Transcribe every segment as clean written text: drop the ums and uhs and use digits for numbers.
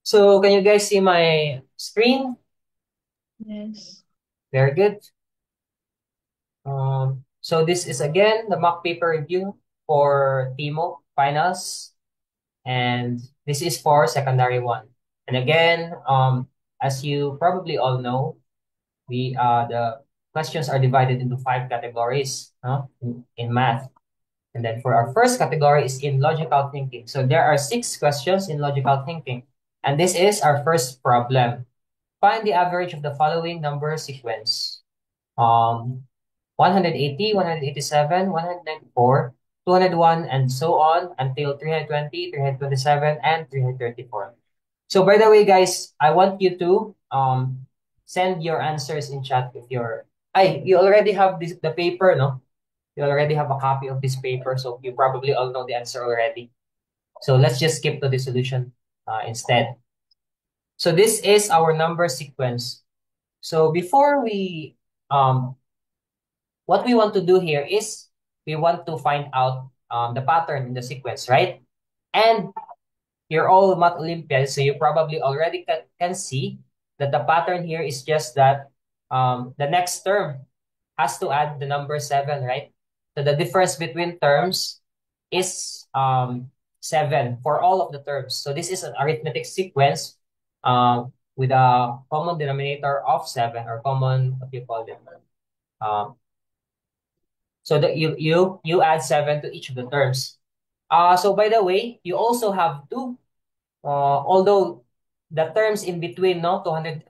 So can you guys see my screen? Yes. Very good. So this is again the mock paper review for TIMO finals, and this is for secondary one. And again, as you probably all know, the questions are divided into five categories, in math. And then for our first category is in logical thinking. So there are six questions in logical thinking, and this is our first problem. Find the average of the following number sequence. Um, 180, 187, 194, 201, and so on until 320, 327, and 334. So by the way, guys, I want you to send your answers in chat if you're you already have the paper, no? You already have a copy of this paper, so you probably all know the answer already. So let's just skip to the solution instead. So this is our number sequence. So before we what we want to do here is we want to find out the pattern in the sequence, right? And you're all math Olympians, so you probably already can see that the pattern here is just that the next term has to add the number seven, right? So the difference between terms is seven for all of the terms. So this is an arithmetic sequence with a common denominator of seven, or common, what do you call it? Um, so that you add seven to each of the terms. So by the way, you also have to, although the terms in between, no, 201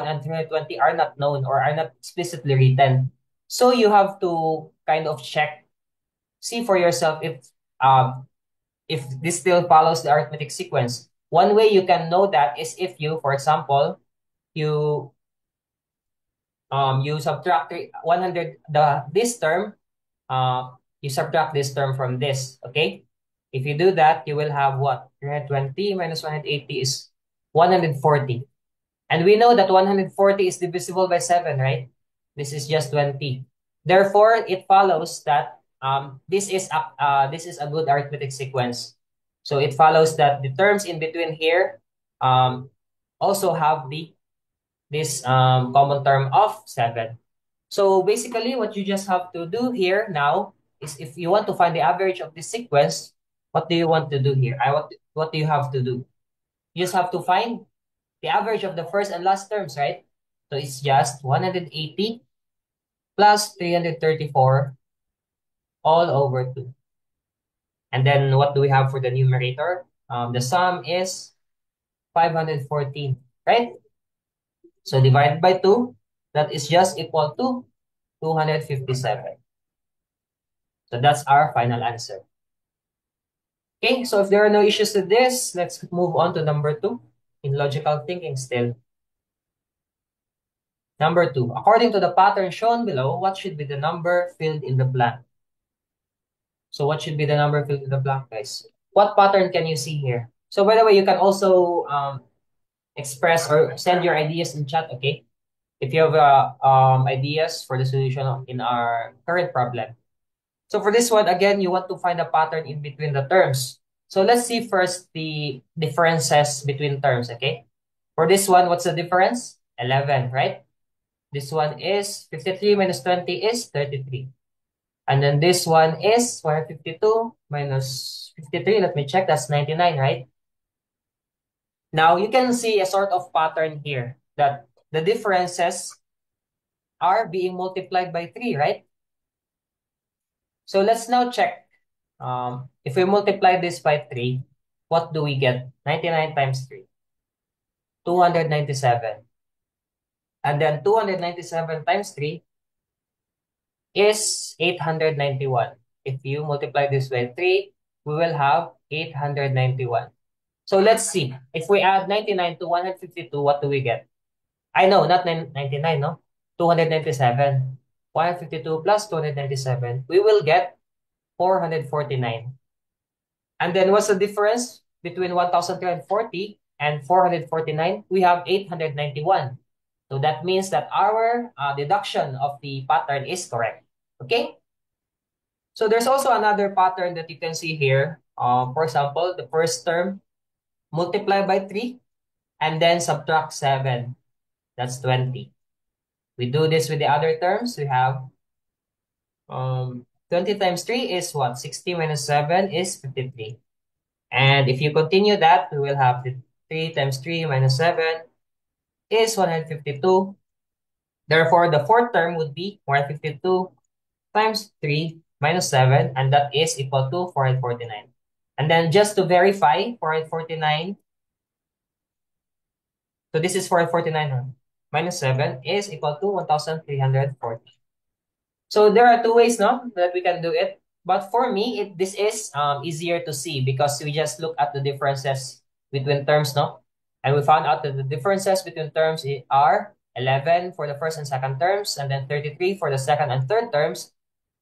and 320 are not known or are not explicitly written. So you have to kind of check, see for yourself if this still follows the arithmetic sequence. One way you can know that is if you, for example, you you subtract 100, this term, you subtract this term from this, okay? If you do that, you will have what? 320 minus 180 is 140. And we know that 140 is divisible by 7, right? This is just 20. Therefore, it follows that this is a good arithmetic sequence. So it follows that the terms in between here um, also have this common term of 7. So basically, what you just have to do here now is, if you want to find the average of this sequence, what do you want to do here? What do you have to do? You just have to find the average of the first and last terms, right? So it's just 180 plus 334 all over 2. And then what do we have for the numerator? The sum is 514, right? So divided by 2, that is just equal to 257. So that's our final answer. Okay, so if there are no issues with this, let's move on to number 2 in logical thinking still. Number 2, according to the pattern shown below, what should be the number filled in the blank? So what should be the number filled in the blank, guys? What pattern can you see here? So by the way, you can also express or send your ideas in chat, okay? If you have ideas for the solution in our current problem. So for this one, again, you want to find a pattern in between the terms. So let's see first the differences between terms, okay? For this one, what's the difference? 11, right? This one is 53 minus 20 is 33. And then this one is 152 minus 53. Let me check. That's 99, right? Now you can see a sort of pattern here that the differences are being multiplied by 3, right? So let's now check. If we multiply this by 3, what do we get? 99 times 3, 297. And then 297 times 3 is 891. If you multiply this by 3, we will have 891. So let's see. If we add 99 to 152, what do we get? I know, not 99, no? 297. 152 plus 297. We will get 449. And then what's the difference between 1,340 and 449? We have 891. So that means that our deduction of the pattern is correct. Okay? So there's also another pattern that you can see here. For example, the first term multiply by 3, and then subtract 7. That's 20. We do this with the other terms. We have 20 times 3 is what? 60 minus 7 is 53. And if you continue that, we will have the 3 times 3 minus 7 is 152. Therefore, the fourth term would be 152 times 3 minus 7, and that is equal to 449. And then just to verify, 449, so this is 449 minus 7 is equal to 1,340. So there are two ways, no, that we can do it. But for me, this is easier to see because we just look at the differences between terms, no? And we found out that the differences between terms are 11 for the first and second terms, and then 33 for the second and third terms,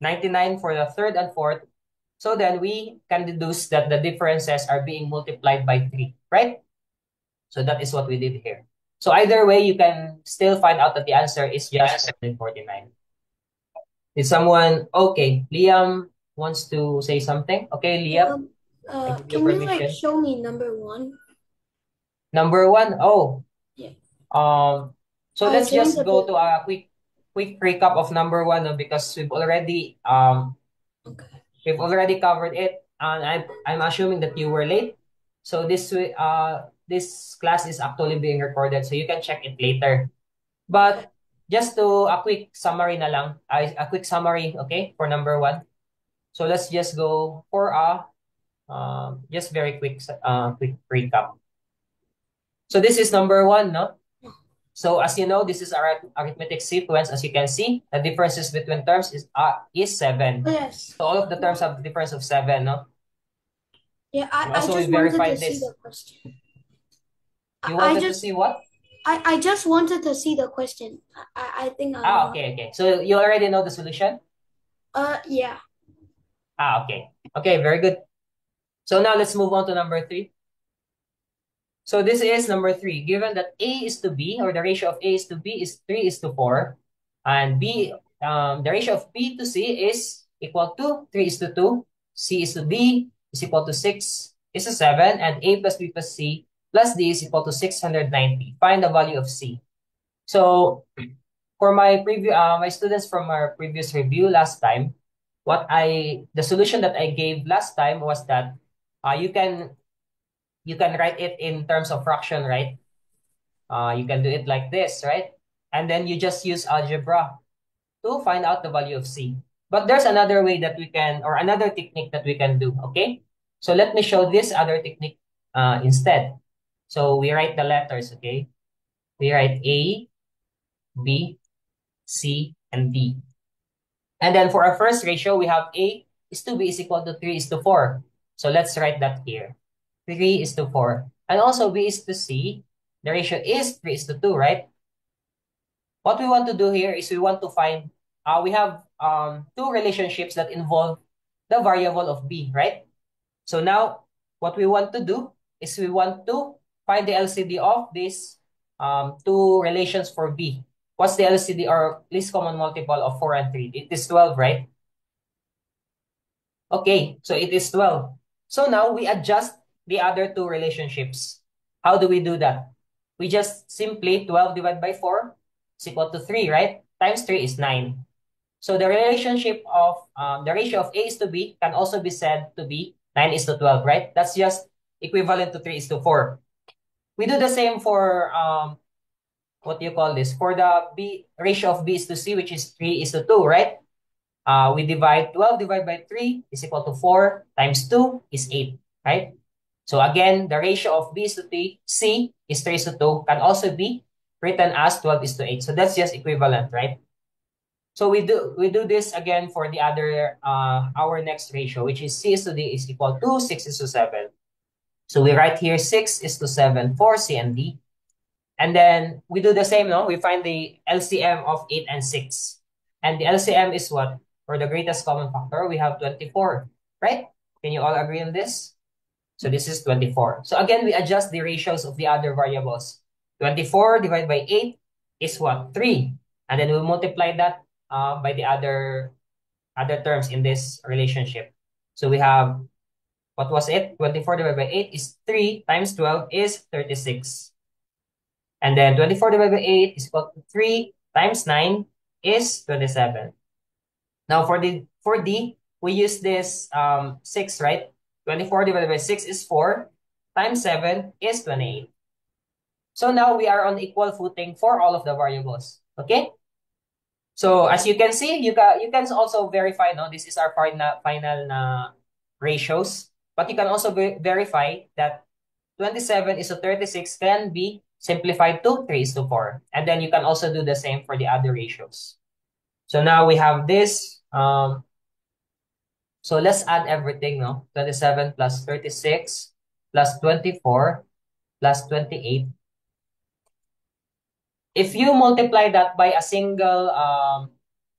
99 for the third and fourth. So then we can deduce that the differences are being multiplied by 3, right? So that is what we did here. So either way, you can still find out that the answer is just 149. Did someone, okay, Liam wants to say something. Okay, Liam, I give you Can you like permission. show me number one? Number one, oh, Yeah. so let's Change just the go to paper. a quick recap of number one, no, because Okay. we've already covered it, and I'm assuming that you were late. So this class is actually being recorded, so you can check it later. Okay. But just to a quick summary na lang, a quick summary, okay, for number one. So let's just go for a just very quick recap. So this is number one, no? So as you know, this is our arithmetic sequence. As you can see, the differences between terms is 7. Yes. So all of the terms have the difference of 7, no? Yeah, And I also we just wanted to verified see this. the question. You I wanted to just see what? I just wanted to see the question. I think I know. Okay. So you already know the solution? Yeah. Okay. Okay, very good. So now let's move on to number 3. So this is number 3. Given that A is to B, or the ratio of A is to B is 3 is to 4, and the ratio of B to C is equal to 3 is to 2, C is to D is equal to 6 is to 7, and A plus B plus C plus D is equal to 690. Find the value of C. So for my students from our previous review last time, the solution that I gave last time was that you can write it in terms of fraction, right? You can do it like this, right? And then you just use algebra to find out the value of C. But there's another way that we can, or another technique that we can do, okay? So let me show this other technique instead. So we write the letters, okay? We write A, B, C, and D. And then for our first ratio, we have A is to B is equal to 3 is to 4. So let's write that here. 3 is to 4. And also B is to C, the ratio is 3 is to 2, right? What we want to do here is we want to find, we have two relationships that involve the variable of B, right? So now, what we want to do is we want to find the LCD of these two relations for B. What's the LCD or least common multiple of 4 and 3? It is 12, right? Okay, so it is 12. So now we adjust the other two relationships. How do we do that? We just simply 12 divided by 4 is equal to 3, right? Times 3 is 9. So the relationship of the ratio of A is to B can also be said to be 9 is to 12, right? That's just equivalent to 3 is to 4. We do the same for what do you call this? For the B ratio of B is to C, which is 3 is to 2, right? We divide 12 divided by 3 is equal to 4 times 2 is 8, right? So again, the ratio of B is to C is 3 is to 2 can also be written as 12 is to 8. So that's just equivalent, right? So we do this again for the other our next ratio, which is C is to D is equal to 6 is to 7. So we write here 6 is to 7 for C and D. And then we do the same, no? We find the LCM of 8 and 6. And the LCM is what? For the greatest common factor, we have 24, right? Can you all agree on this? So this is 24. So again, we adjust the ratios of the other variables. 24 divided by 8 is what? 3. And then we'll multiply that by the other terms in this relationship. So we have What was it? 24 divided by 8 is 3 times 12 is 36. And then 24 divided by 8 is equal to 3 times 9 is 27. Now for D, we use this 6, right? 24 divided by 6 is 4 times 7 is 28. So now we are on equal footing for all of the variables. Okay? So as you can see, you can also verify, no, this is our final ratios, but you can also verify that 27 is to 36 can be simplified to 3 is to 4. And then you can also do the same for the other ratios. So now we have this. So let's add everything, no? 27 plus 36 plus 24 plus 28. If you multiply that by a single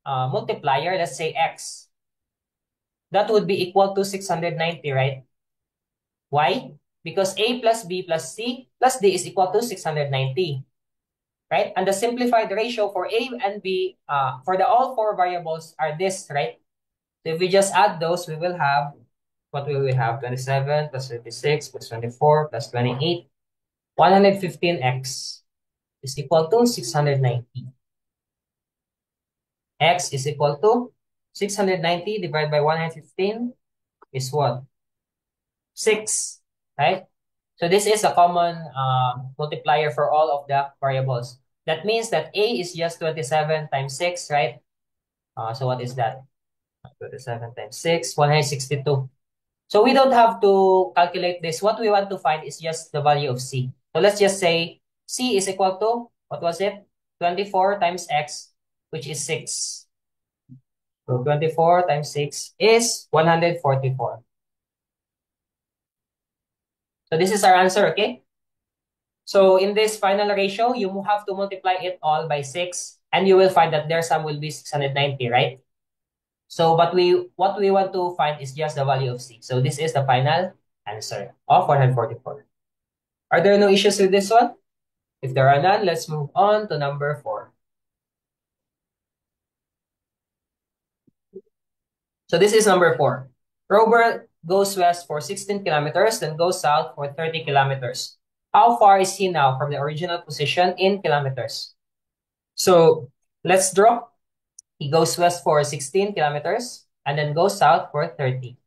multiplier, let's say x, that would be equal to 690, right? Why? Because a plus b plus c plus d is equal to 690, right? And the simplified ratio for a and b, for the all four variables are this, right? So if we just add those, we will have, what will we have? 27 plus 36 plus 24 plus 28. 115x is equal to 690. X is equal to 690 divided by 115 is what? 6, right? So this is a common multiplier for all of the variables. That means that A is just 27 times 6, right? So what is that? 27 times 6, 162. So we don't have to calculate this. What we want to find is just the value of C. So let's just say C is equal to, what was it? 24 times X, which is 6. So 24 times 6 is 144. So this is our answer, okay? So in this final ratio, you have to multiply it all by 6, and you will find that their sum will be 690, right? So but what we want to find is just the value of C. So this is the final answer of 144. Are there no issues with this one? If there are none, let's move on to number 4. So this is number 4. Robert goes west for 16 kilometers, then goes south for 30 kilometers. How far is he now from the original position in kilometers? So let's draw. He goes west for 16 kilometers and then goes south for 30.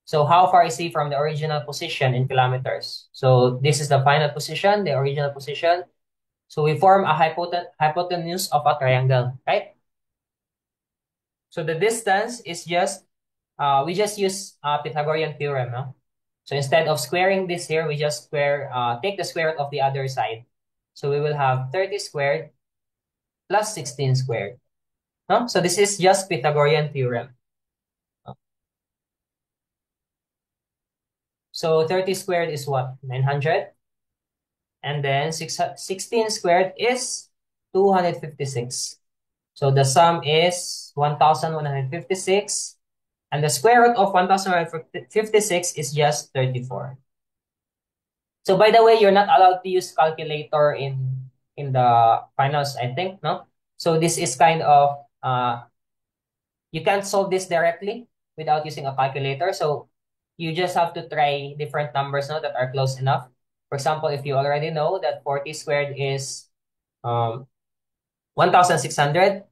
So how far is he from the original position in kilometers? So this is the final position, the original position. So we form a hypotenuse of a triangle, right? So the distance is just, we just use Pythagorean theorem, no? So instead of squaring this here, we just take the square root of the other side. So we will have 30 squared plus 16 squared. No? So this is just Pythagorean theorem. So 30 squared is what? 900. And then 16 squared is 256. So the sum is 1,156. And the square root of 1,156 is just 34. So by the way, you're not allowed to use calculator in the finals, I think, no? So this is kind of, you can't solve this directly without using a calculator. So you just have to try different numbers, no, that are close enough. For example, if you already know that 40 squared is 1,600,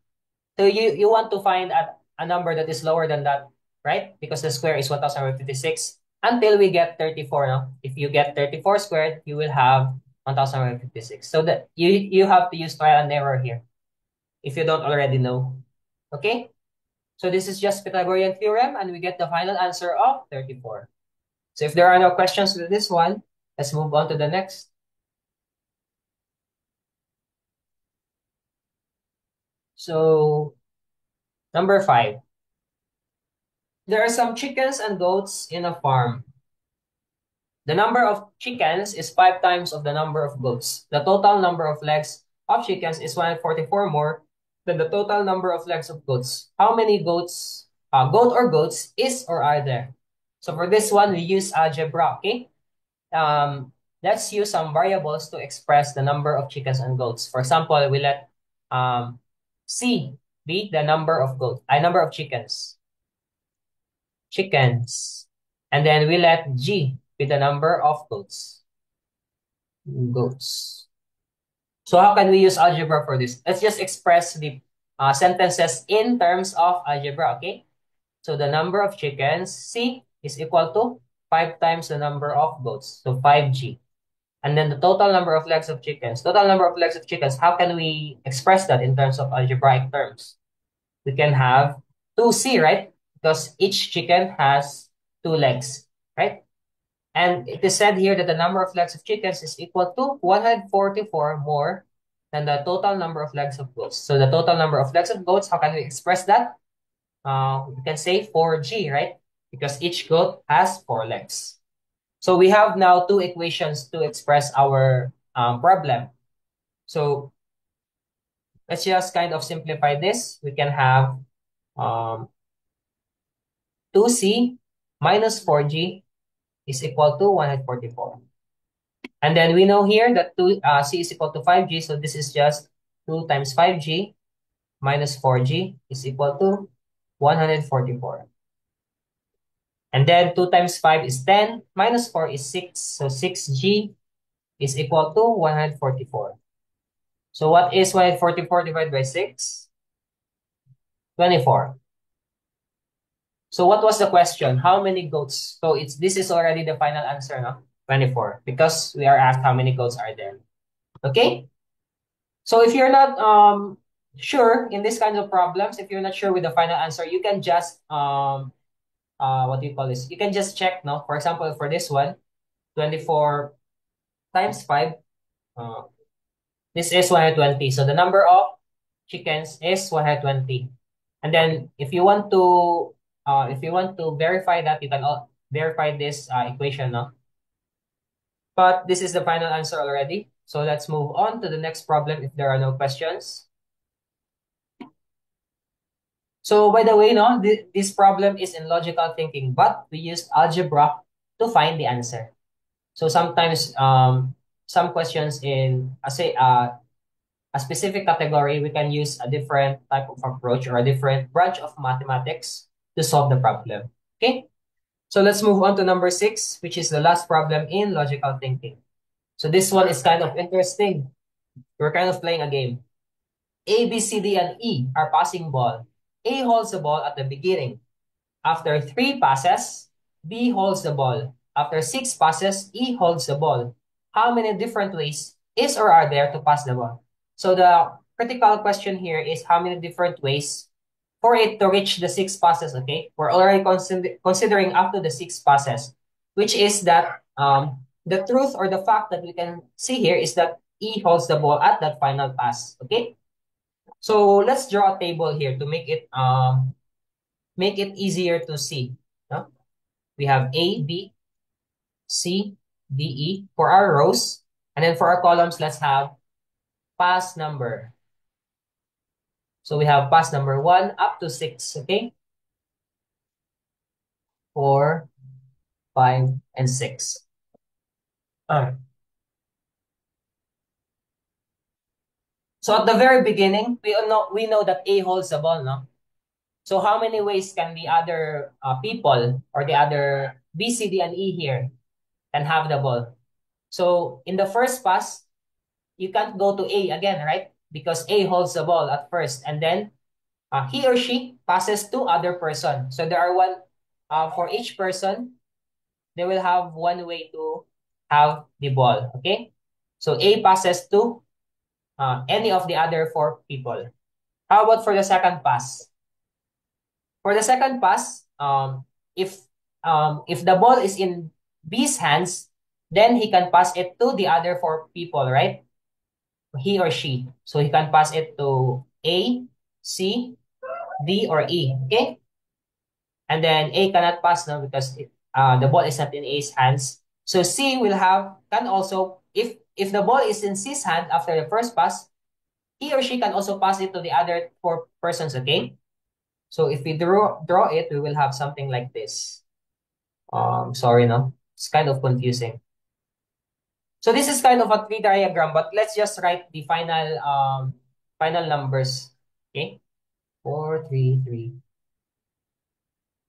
so you want to find a number that is lower than that, right? Because the square is 1,156 until we get 34. No? If you get 34 squared, you will have 1,156. So that you have to use trial and error here if you don't already know. Okay? So this is just Pythagorean theorem, and we get the final answer of 34. So if there are no questions with this one, let's move on to the next. So number 5. There are some chickens and goats in a farm. The number of chickens is 5 times of the number of goats. The total number of legs of chickens is 144 more than the total number of legs of goats. How many goats, goat or goats is or are there? So for this one, we use algebra, okay? Let's use some variables to express the number of chickens and goats. For example, we let C be the number of chickens. Chickens. And then we let G be the number of goats. Goats. So how can we use algebra for this? Let's just express the sentences in terms of algebra, okay? So the number of chickens, C, is equal to 5 times the number of goats, so 5G. And then the total number of legs of chickens. Total number of legs of chickens, how can we express that in terms of algebraic terms? We can have 2C, right? Because each chicken has 2 legs, right? And it is said here that the number of legs of chickens is equal to 144 more than the total number of legs of goats. So the total number of legs of goats, how can we express that? We can say 4G, right? Because each goat has 4 legs. So we have now 2 equations to express our problem. So let's just kind of simplify this. We can have um, 2C minus 4G is equal to 144. And then we know here that C is equal to 5G, so this is just 2 times 5G minus 4G is equal to 144. And then 2 times 5 is 10, minus 4 is 6, so 6G is equal to 144. So what is 144 divided by 6? 24. So what was the question? How many goats? So this is already the final answer, no? 24, because we are asked how many goats are there. Okay? So if you're not sure in these kinds of problems, if you're not sure with the final answer, you can just what do you call this? You can just check, no? For example, for this one, 24 times 5, uh, this is 120. So the number of chickens is 120. And then if you want to verify that, you can verify this equation, no? But this is the final answer already. So let's move on to the next problem if there are no questions. So by the way, no, this problem is in logical thinking, but we used algebra to find the answer. So sometimes some questions in a specific category, we can use a different type of approach or a different branch of mathematics to solve the problem. Okay? So let's move on to number 6, which is the last problem in logical thinking. So this one is kind of interesting. We're kind of playing a game. A, B, C, D, and E are passing ball. A holds the ball at the beginning. After 3 passes, B holds the ball. After 6 passes, E holds the ball. How many different ways is or are there to pass the ball? So the critical question here is how many different ways for it to reach the 6 passes, okay? We're already considering up to the 6 passes, which is that the truth or the fact that we can see here is that E holds the ball at that final pass, okay? So let's draw a table here to make it easier to see. No? We have A, B, C, D, E for our rows. And then for our columns, let's have pass number. So we have pass number 1 up to 6, okay? 4, 5, and 6. So at the very beginning, we know that A holds the ball, no? So how many ways can the other people or the other B, C, D, and E here can have the ball? So in the first pass, you can't go to A again, right? Because A holds the ball at first, and then he or she passes to other person. So there are for each person, they will have one way to have the ball, okay? So A passes to any of the other 4 people. How about for the second pass? For the second pass, if the ball is in B's hands, then he can pass it to the other 4 people, right? He or she. So he can pass it to A, C, D, or E. Okay? And then A cannot pass now because the ball is not in A's hands. So C can also, if the ball is in C's hand after the first pass, he or she can also pass it to the other 4 persons, okay? So if we draw it, we will have something like this. Sorry, no? It's kind of confusing. So this is kind of a tree diagram, but let's just write the final numbers. Okay? 4, 3, 3.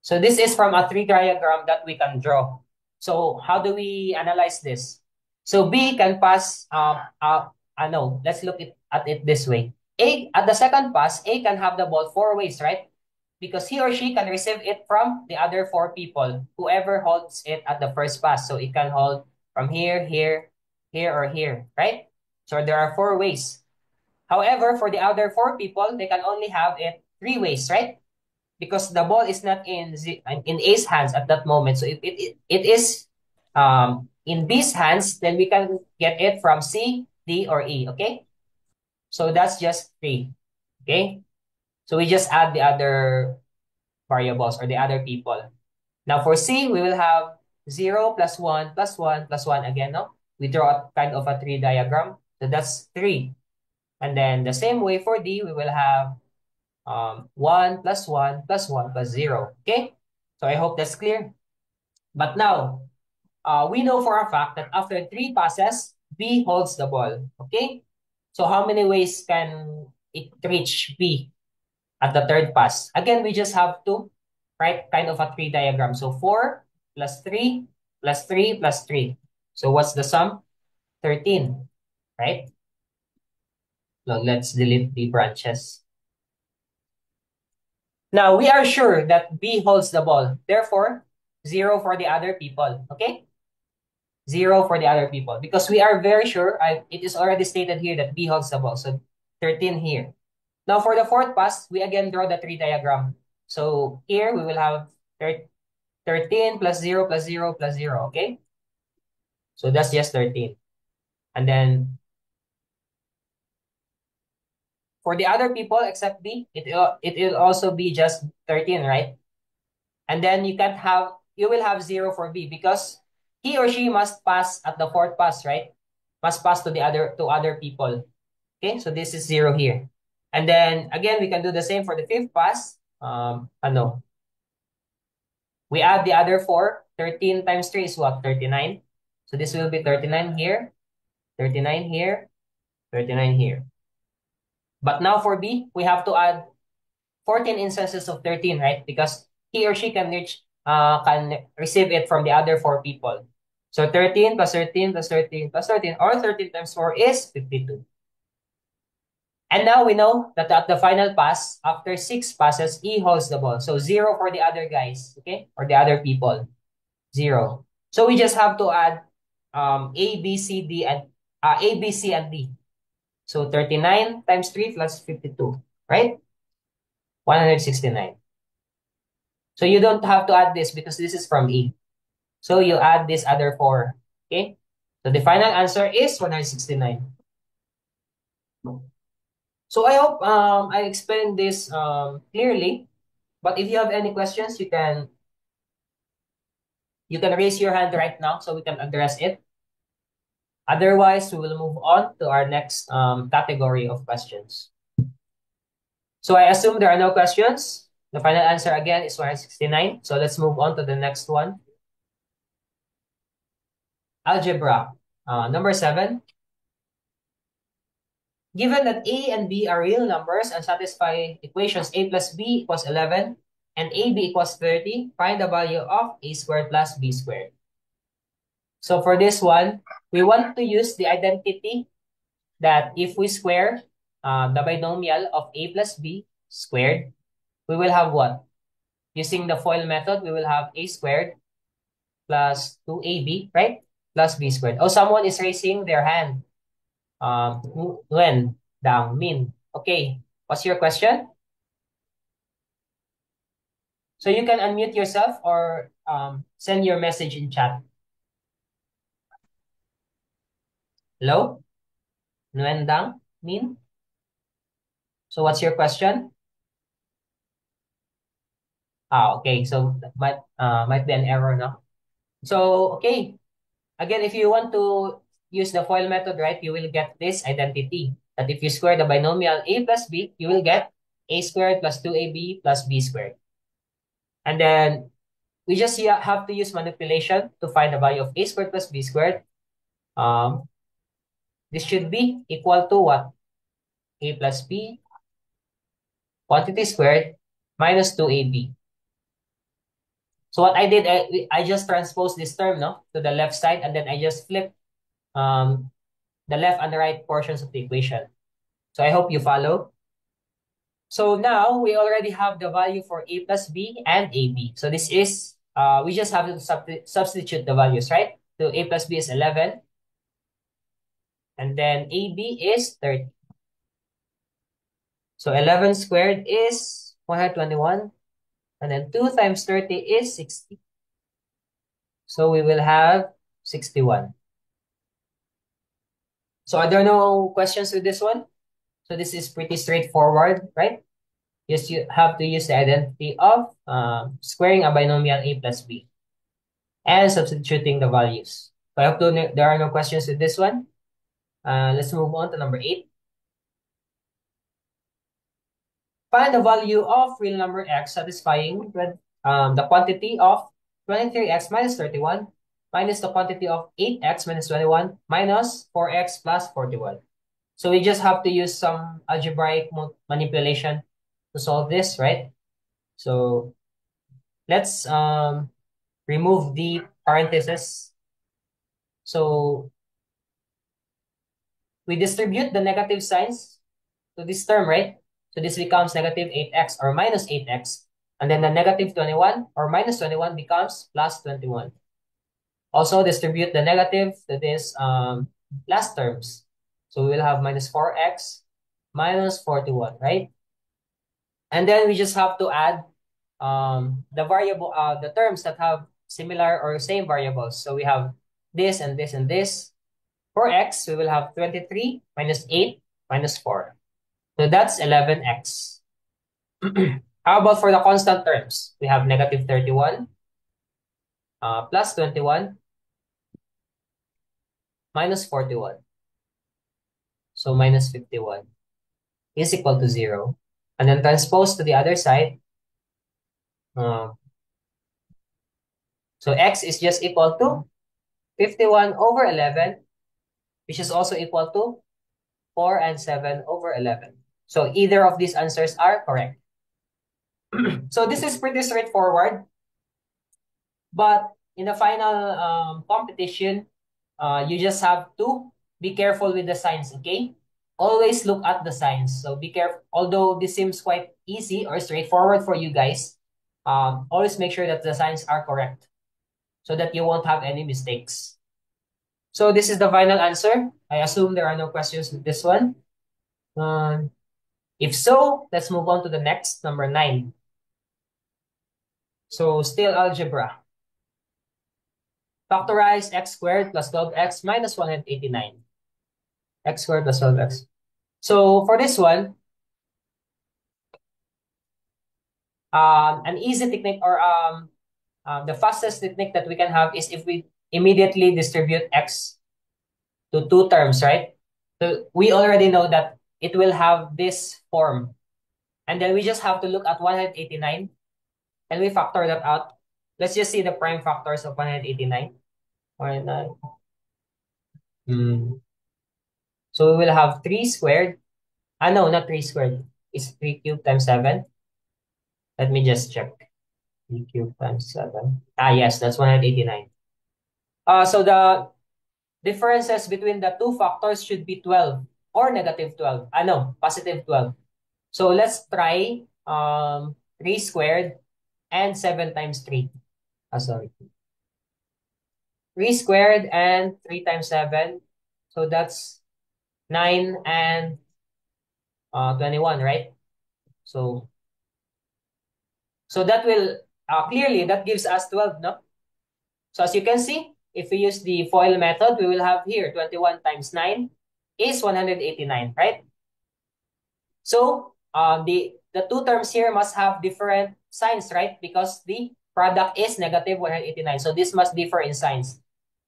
So this is from a tree diagram that we can draw. So how do we analyze this? So B can pass, no, let's look at it this way. At the second pass, A can have the ball four ways, right? Because he or she can receive it from the other four people, whoever holds it at the first pass. So it can hold from here, here, here, or here, right? So there are four ways. However, for the other four people, they can only have it three ways, right? Because the ball is not in A's hands at that moment. So if it is in B's hands, then we can get it from C, D, or E, okay? So that's just three, okay? So we just add the other variables or the other people. Now for C, we will have 0 plus 1 plus 1 plus 1 again, no? We draw kind of a tree diagram. So that's 3. And then the same way for D, we will have 1 plus 1 plus 1 plus 0. Okay? So I hope that's clear. But now, we know for a fact that after 3 passes, B holds the ball. Okay? So how many ways can it reach B at the third pass? Again, we just have to write kind of a tree diagram. So 4 plus 3 plus 3 plus 3. So what's the sum? 13, right? So let's delete the branches. Now, we are sure that B holds the ball. Therefore, 0 for the other people. Okay? 0 for the other people. Because we are very sure, it is already stated here that B holds the ball. So, 13 here. Now, for the fourth pass, we again draw the tree diagram. So, here we will have 13 plus 0 plus 0 plus 0. Okay? So, that's just 13. And then, for the other people except B, it will also be just 13, right? And then you will have 0 for B because he or she must pass at the fourth pass, right? Must pass to other people. Okay, so this is 0 here. And then again, we can do the same for the fifth pass. We add the other four. 13 times 3 is what? 39. So this will be 39 here, 39 here, 39 here. But now for B, we have to add 14 instances of 13, right? Because he or she can receive it from the other four people. So 13 plus 13 plus 13 plus 13, or 13 times 4 is 52. And now we know that at the final pass, after 6 passes, E holds the ball. So 0 for the other guys, okay? Or the other people. 0. So we just have to add A, B, C, D, and A, B, C, and D. So 39 times 3 plus 52, right? 169. So you don't have to add this because this is from E. So you add this other 4. Okay? So the final answer is 169. So I hope I explained this clearly. But if you have any questions, you can raise your hand right now so we can address it. Otherwise, we will move on to our next category of questions. So I assume there are no questions. The final answer again is 169. So let's move on to the next one. Algebra. Number 7. Given that A and B are real numbers and satisfy equations A plus B equals 11 and AB equals 30, find the value of A squared plus B squared. So for this one, we want to use the identity that if we square the binomial of A plus B squared, we will have what? Using the FOIL method, we will have A squared plus 2AB, right? Plus B squared. Oh, someone is raising their hand. When? Dang, Min. Okay. What's your question? So you can unmute yourself or send your message in chat. Hello? Nguyen Min? So what's your question? Okay. So that might be an error, no? So, okay. Again, if you want to use the FOIL method, right, you will get this identity. That if you square the binomial A plus B, you will get A squared plus 2AB plus B squared. And then we just have to use manipulation to find the value of A squared plus B squared. This should be equal to what? A plus B quantity squared minus 2AB. So what I did, I just transposed this term, no, to the left side, and then I just flipped the left and the right portions of the equation. So I hope you follow. So now we already have the value for a plus b and ab. So this is, we just have to substitute the values, right? So a plus b is 11, and then ab is 30. So 11 squared is 121, and then 2 times 30 is 60. So we will have 61. So are there no questions with this one? So this is pretty straightforward, right? Just you have to use the identity of squaring a binomial a plus b and substituting the values. So I hope there are no questions with this one. Let's move on to number 8. Find the value of real number x satisfying with the quantity of 23x minus 31 minus the quantity of 8x minus 21 minus 4x plus 41. So we just have to use some algebraic manipulation to solve this, right? So let's remove the parentheses. So we distribute the negative signs to this term, right? So this becomes negative 8x or minus 8x. And then the negative 21 or minus 21 becomes plus 21. Also distribute the negative to this last terms. So we will have minus 4x minus 41, right? And then we just have to add the variable, the terms that have similar or same variables. So we have this and this and this. For x, we will have 23 minus 8 minus 4. So that's 11x. How about for the constant terms? We have negative 31 plus 21 minus 41. So minus 51 is equal to 0. And then transpose to the other side. So x is just equal to 51 over 11, which is also equal to 4 and 7 over 11. So either of these answers are correct. So this is pretty straightforward. But in the final competition, you just have to be careful with the signs, okay? Always look at the signs. So be careful. Although this seems quite easy or straightforward for you guys, always make sure that the signs are correct so that you won't have any mistakes. So this is the final answer. I assume there are no questions with this one. If so, let's move on to the next, number 9. So still algebra. Factorize x squared plus 12x minus 189. X squared plus 12x. So for this one, an easy technique or the fastest technique that we can have is if we immediately distribute x to two terms, right? So we already know that it will have this form. And then we just have to look at 189 and we factor that out. Let's just see the prime factors of 189. 189. So we will have 3 squared. No, not 3 squared. It's 3 cubed times 7. Let me just check. 3 cubed times 7. Yes, that's 189. So the differences between the two factors should be 12 or negative 12. No, positive 12. So let's try 3 squared and 7 times 3. Sorry. 3 squared and 3 times 7. So that's 9 and 21, right? So that will, clearly, that gives us 12, no? So as you can see, if we use the FOIL method, we will have here 21 times 9 is 189, right? So the two terms here must have different signs, right? Because the product is negative 189. So this must differ in signs.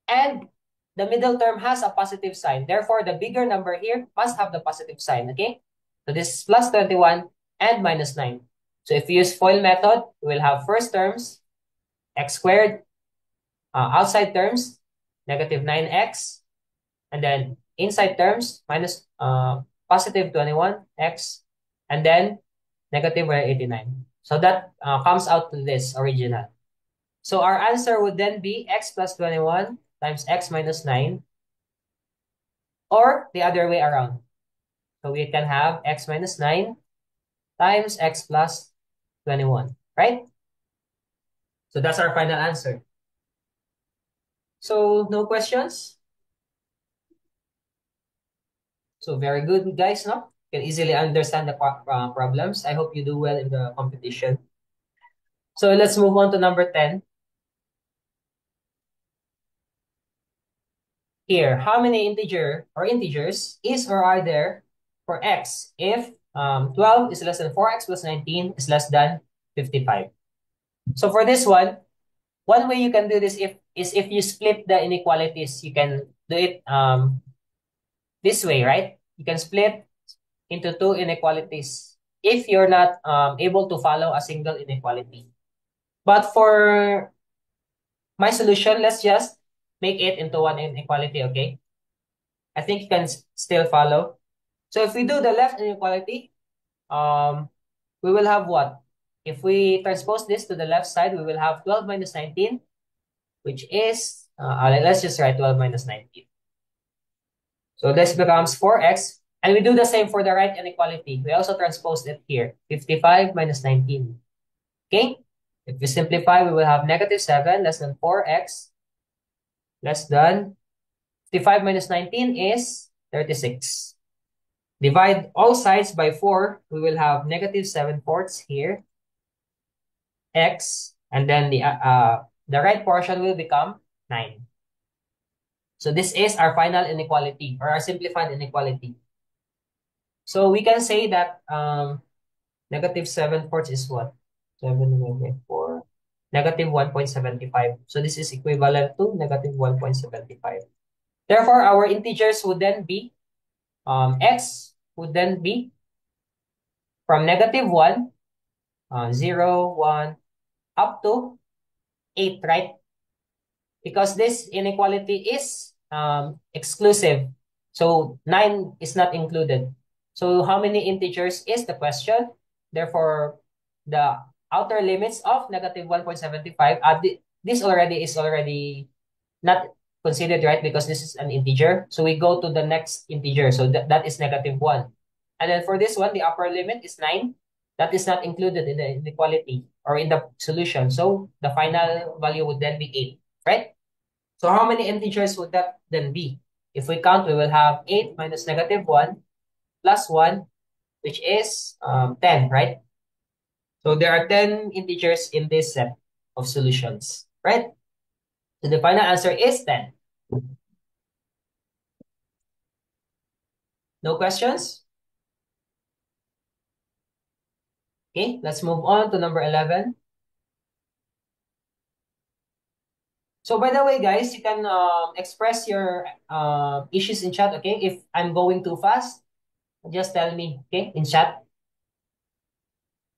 And the middle term has a positive sign. Therefore, the bigger number here must have the positive sign, okay? So this is plus 21 and minus 9. So if you use FOIL method, we will have first terms, x squared, outside terms, negative 9x, and then inside terms, minus positive 21x, and then negative 189. So that comes out to this original. So our answer would then be x plus 21 times x minus 9, or the other way around. So we can have x minus 9 times x plus 21, right? So that's our final answer. So no questions? So very good, guys, no? You can easily understand the problems. I hope you do well in the competition. So let's move on to number 10. Here, how many integers is or are there for x if 12 is less than 4x plus 19 is less than 55? So for this one way you can do this is if you split the inequalities. You can do it this way, right? You can split into two inequalities if you're not able to follow a single inequality. But for my solution, let's just make it into one inequality, okay? I think you can still follow. So if we do the left inequality, we will have what? If we transpose this to the left side, we will have 12 minus 19, which is, let's just write 12 minus 19. So this becomes 4x. And we do the same for the right inequality. We also transpose it here, 55 minus 19. Okay? If we simplify, we will have negative 7 less than 4x less than 55 minus 19 is 36. Divide all sides by 4, we will have negative 7/4 here, x, and then the right portion will become 9. So this is our final inequality, or our simplified inequality. So we can say that negative 7/4 is what? 7 divided by 4. Negative 1.75. So this is equivalent to negative 1.75. Therefore, our integers would then be, x would then be from negative 1, 0, 1, up to 8, right? Because this inequality is exclusive. So 9 is not included. So how many integers is the question? Therefore, the outer limits of negative 1.75, this is already not considered, right? Because this is an integer. So we go to the next integer. So that is negative 1. And then for this one, the upper limit is 9. That is not included in the inequality or in the solution. So the final value would then be 8, right? So how many integers would that then be? If we count, we will have 8 minus negative 1 plus 1, which is 10, right? So there are 10 integers in this set of solutions, right? So the final answer is 10. No questions? Okay, let's move on to number 11. So by the way, guys, you can express your issues in chat, okay? If I'm going too fast, just tell me, okay, in chat.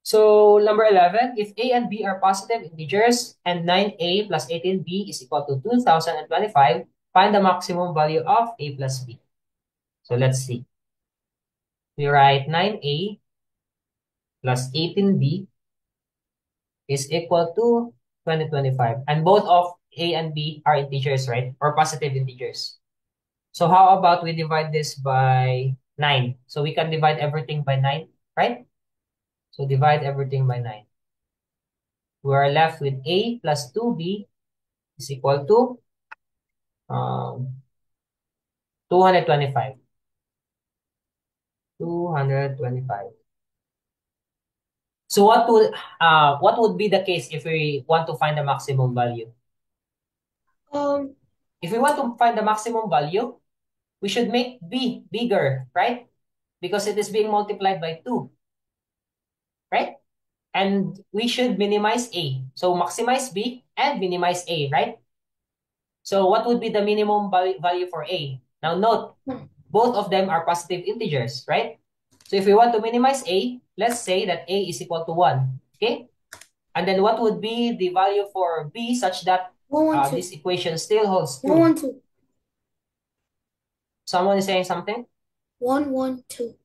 So number 11, if a and b are positive integers and 9a plus 18b is equal to 2025, find the maximum value of a plus b. So let's see. We write 9a plus 18b is equal to 2025. And both of a and b are integers, right? Or positive integers. So how about we divide this by 9? So we can divide everything by 9, right? So divide everything by 9. We are left with a plus 2b is equal to 225. 225. So what would be the case if we want to find the maximum value? If we want to find the maximum value, we should make b bigger, right? Because it is being multiplied by 2, right? And we should minimize a. So maximize b and minimize a, right? So what would be the minimum value for a? Now note, both of them are positive integers, right? So if we want to minimize a, let's say that a is equal to 1, okay? And then what would be the value for b such that this equation still holds true? 112. Someone is saying something? 112.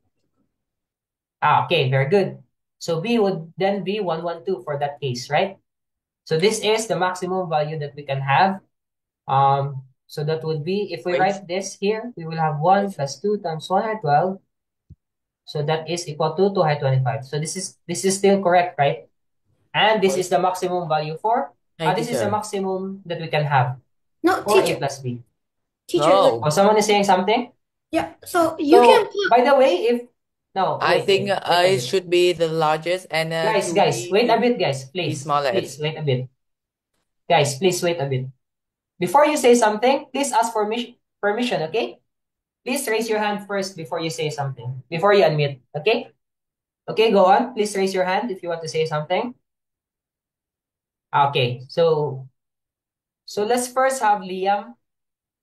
Okay, very good. So b would then be 112 for that case, right? So this is the maximum value that we can have. So that would be, if we Wait. write this here, we will have 1 plus 2 times 112. So that is equal to 225. So this is still correct, right? And this Wait. is the maximum value for, Hi, this is the teacher. maximum that we can have No, for A teacher. plus B. Teacher. No. Oh, someone is saying something? Yeah. So you So, can put. by the way, no, I wait, think wait a it bit. should be the largest and Guys, to wait a bit, guys. be Please, smallest. wait a bit. Guys, please wait a bit. Before you say something, please ask for permission, okay? Please raise your hand first before you say something, before you unmute, okay? Okay, go on. Please raise your hand if you want to say something. Okay, so let's first have Liam.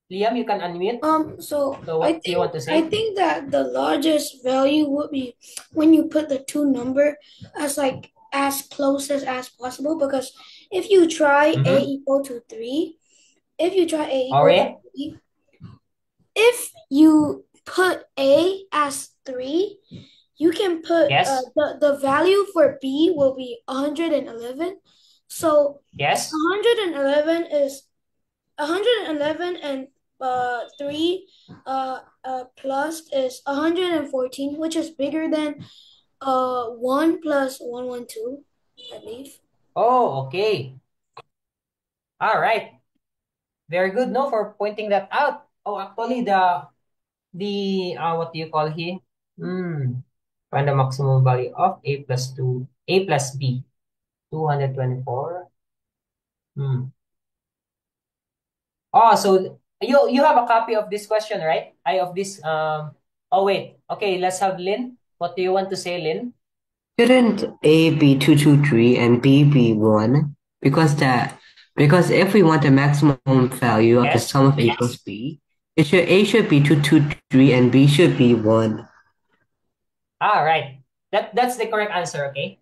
Liam, you can unmute. So So I what do you want to think say? that the largest value would be when you put the two number as like as closest as possible, because if you try a Mm-hmm. equal to 3, if you try a equal Alright. to 3, if you put a as 3, you can put Yes. the value for b will be 111. So Yes. 111 is 111 and 3 plus is 114, which is bigger than 1 plus 112, I believe. Oh, okay. All right. Very good, no, for pointing that out. Oh, actually, the what do you call here? Find the maximum value of A plus B, 224. Oh, so you have a copy of this question, right? Of this Oh wait. Okay, let's have Lynn. What do you want to say, Lynn? Shouldn't A be 223 and B be 1? Because if we want the maximum value of the Yes. sum of A plus B, A should be 223 and B should be 1. Ah, right. That's the correct answer, okay?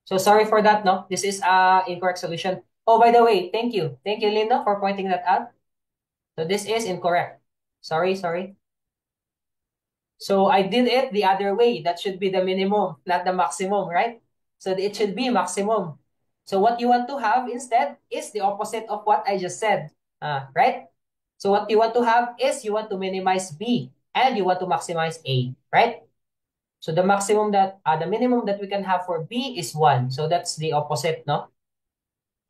So sorry for that, no? This is incorrect solution. Oh, by the way, thank you. Thank you, Linda, for pointing that out. So this is incorrect. Sorry. So I did it the other way. That should be the minimum, not the maximum, right? So it should be maximum. So what you want to have instead is the opposite of what I just said, right? So what you want to have is you want to minimize B and you want to maximize A, right? So the minimum that we can have for B is 1. So that's the opposite, no?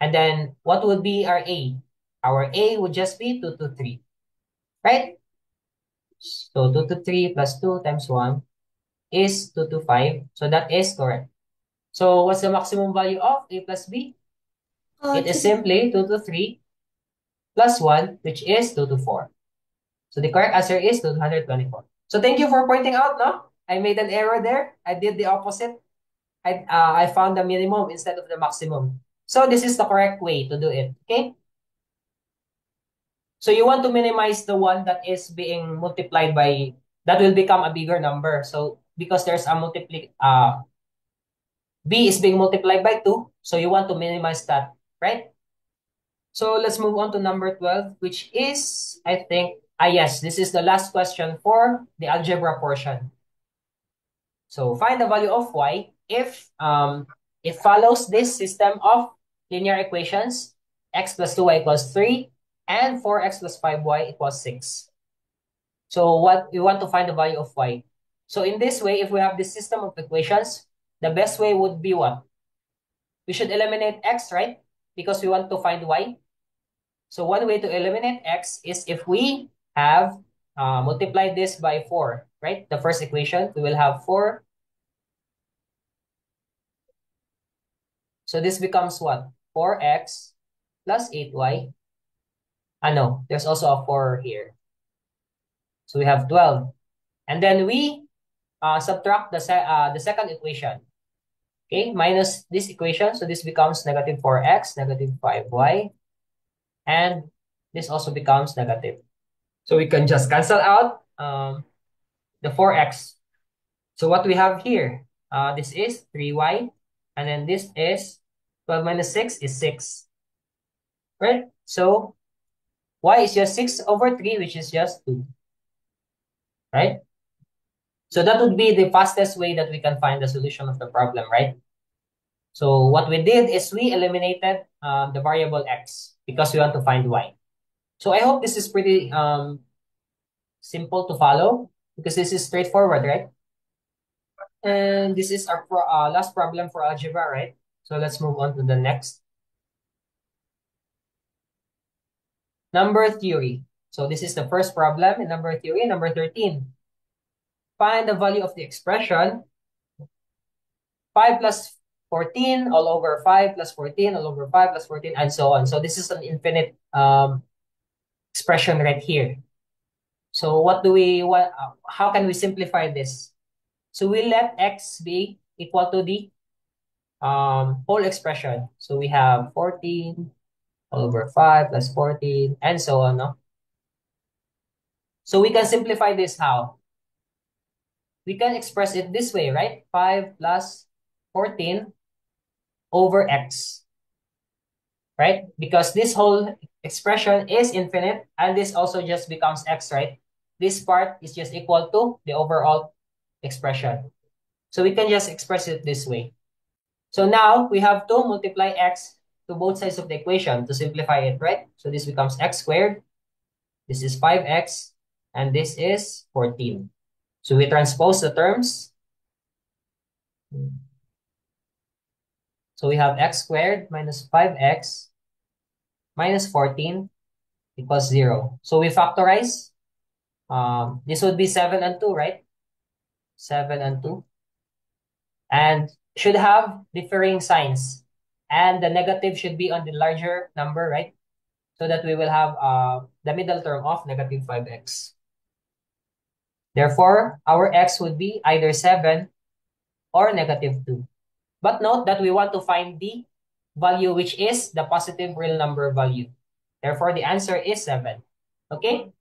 And then what would be our A? Our A would just be 2 to 3, right? So 2 to 3 plus 2 times 1 is 2 to 5. So that is correct. So what's the maximum value of A plus B? It is simply 2 to 3 plus 1, which is 2 to 4. So the correct answer is 224. So thank you for pointing out, no? I made an error there. I did the opposite. I found the minimum instead of the maximum. So this is the correct way to do it, okay? So you want to minimize the one that is being multiplied by, that will become a bigger number. So because there's a B is being multiplied by 2, so you want to minimize that, right? So let's move on to number 12, which is, I think, yes, this is the last question for the algebra portion. So find the value of y if it follows this system of linear equations, x plus 2y equals 3, and 4x plus 5y equals 6. So what we want to find the value of y. So in this way, if we have this system of equations, the best way would be what? We should eliminate x, right? Because we want to find y. So one way to eliminate x is if we have multiplied this by 4, right? The first equation, we will have 4. So this becomes what? 4x plus 8y. No, there's also a 4 here. So we have 12. And then we subtract the second equation. Okay, minus this equation. So this becomes negative 4x, negative 5y. And this also becomes negative. So we can just cancel out the 4x. So what we have here, this is 3y. And then this is 12 minus 6 is 6. Right? So y is just 6 over 3, which is just 2. Right? So that would be the fastest way that we can find the solution of the problem, right? So what we did is we eliminated the variable x because we want to find y. So I hope this is pretty simple to follow because this is straightforward, right? And this is our last problem for algebra, right? So let's move on to the next. Number theory. So this is the first problem in number theory, number 13. Find the value of the expression 5 plus 14 all over 5 plus 14 all over 5 plus 14 and so on. So this is an infinite expression right here. So how can we simplify this? So we let x be equal to the whole expression. So we have 14 all over 5 plus 14 and so on. No? So we can simplify this how? We can express it this way, right? 5 plus 14 over x, right? Because this whole expression is infinite and this also just becomes x, right? This part is just equal to the overall expression. So we can just express it this way. So now we have to multiply x to both sides of the equation to simplify it, right? So this becomes x squared. This is 5x and this is 14. So we transpose the terms. So we have x squared minus 5x minus 14 equals 0. So we factorize. This would be 7 and 2, right? 7 and 2. And should have differing signs. And the negative should be on the larger number, right? So that we will have the middle term of negative 5x. Therefore, our x would be either 7 or negative 2. But note that we want to find the value which is the positive real number value. Therefore, the answer is 7. Okay?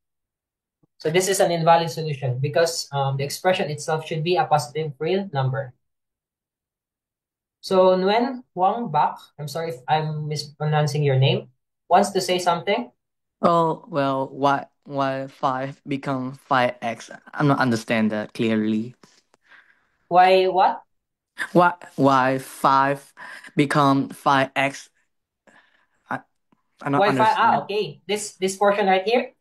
So this is an invalid solution because the expression itself should be a positive real number. So Nguyen Huang Bak, I'm sorry if I'm mispronouncing your name, wants to say something. Oh, well, why 5 become 5x? I'm not understand that clearly. Why what? Why 5 become 5x? I don't Why understand. okay. This portion right here?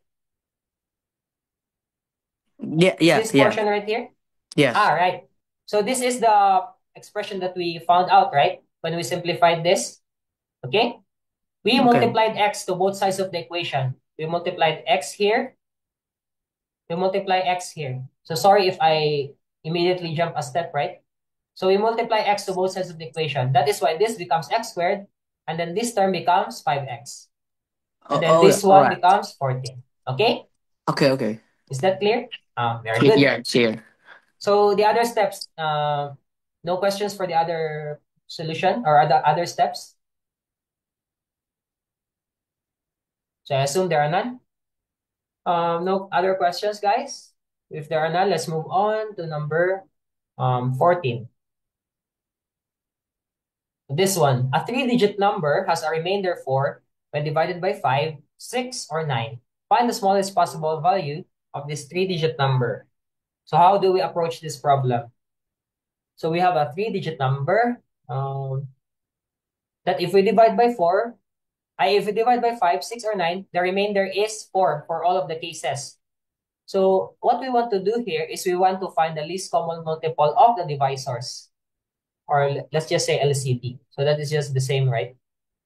Yeah. This portion right here? Yes. Right. So this is the expression that we found out, right? When we simplified this. Okay? We Okay. multiplied x to both sides of the equation. We multiplied x here. We multiply x here. So sorry if I immediately jump a step, right? So we multiply x to both sides of the equation. That is why this becomes x squared. And then this term becomes 5x. And then this one Alright. becomes 14. Okay? Okay. Is that clear? Very good. Yeah, clear. So the other steps, no questions for the other solution or other steps? So I assume there are none. No other questions, guys? If there are none, let's move on to number 14. This one, a 3-digit number has a remainder 4 when divided by 5, 6, or 9. Find the smallest possible value of this 3-digit number. So how do we approach this problem? So we have a 3-digit number that if we divide by 4, if we divide by 5, 6, or 9, the remainder is 4 for all of the cases. So what we want to do here is we want to find the least common multiple of the divisors. Or let's just say LCD. So that is just the same, right?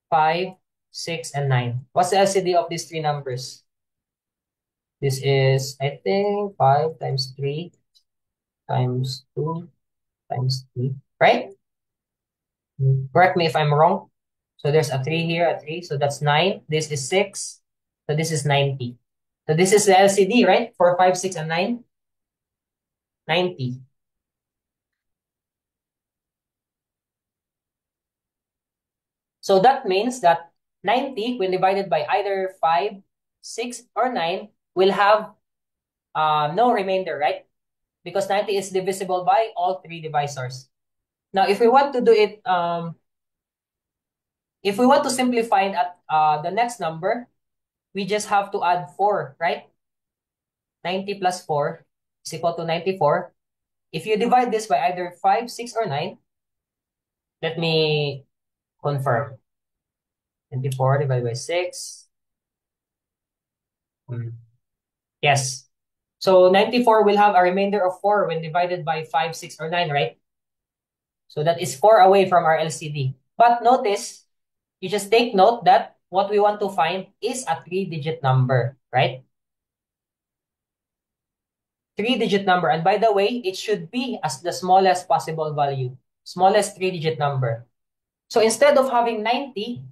5, 6, and 9. What's the LCD of these three numbers? This is, I think, 5 times 3 times 2 times 3, right? Correct me if I'm wrong. So there's a 3 here, a 3. So that's 9. This is 6. So this is 90. So this is the LCD, right? 4, 5, 6, and 9. 90. So that means that 90, when divided by either 5, 6, or 9, will have no remainder, right? Because 90 is divisible by all three divisors. Now, if we want to do it, if we want to simplify at the next number, we just have to add 4, right? 90 plus 4 is equal to 94. If you divide this by either 5, 6, or 9, Let me confirm. 24 divided by 6. Yes. So 94 will have a remainder of 4 when divided by 5, 6, or 9, right? So that is 4 away from our LCD. But notice, you just take note that what we want to find is a 3-digit number, right? 3-digit number. And by the way, it should be as the smallest possible value. Smallest 3-digit number. So instead of having 90,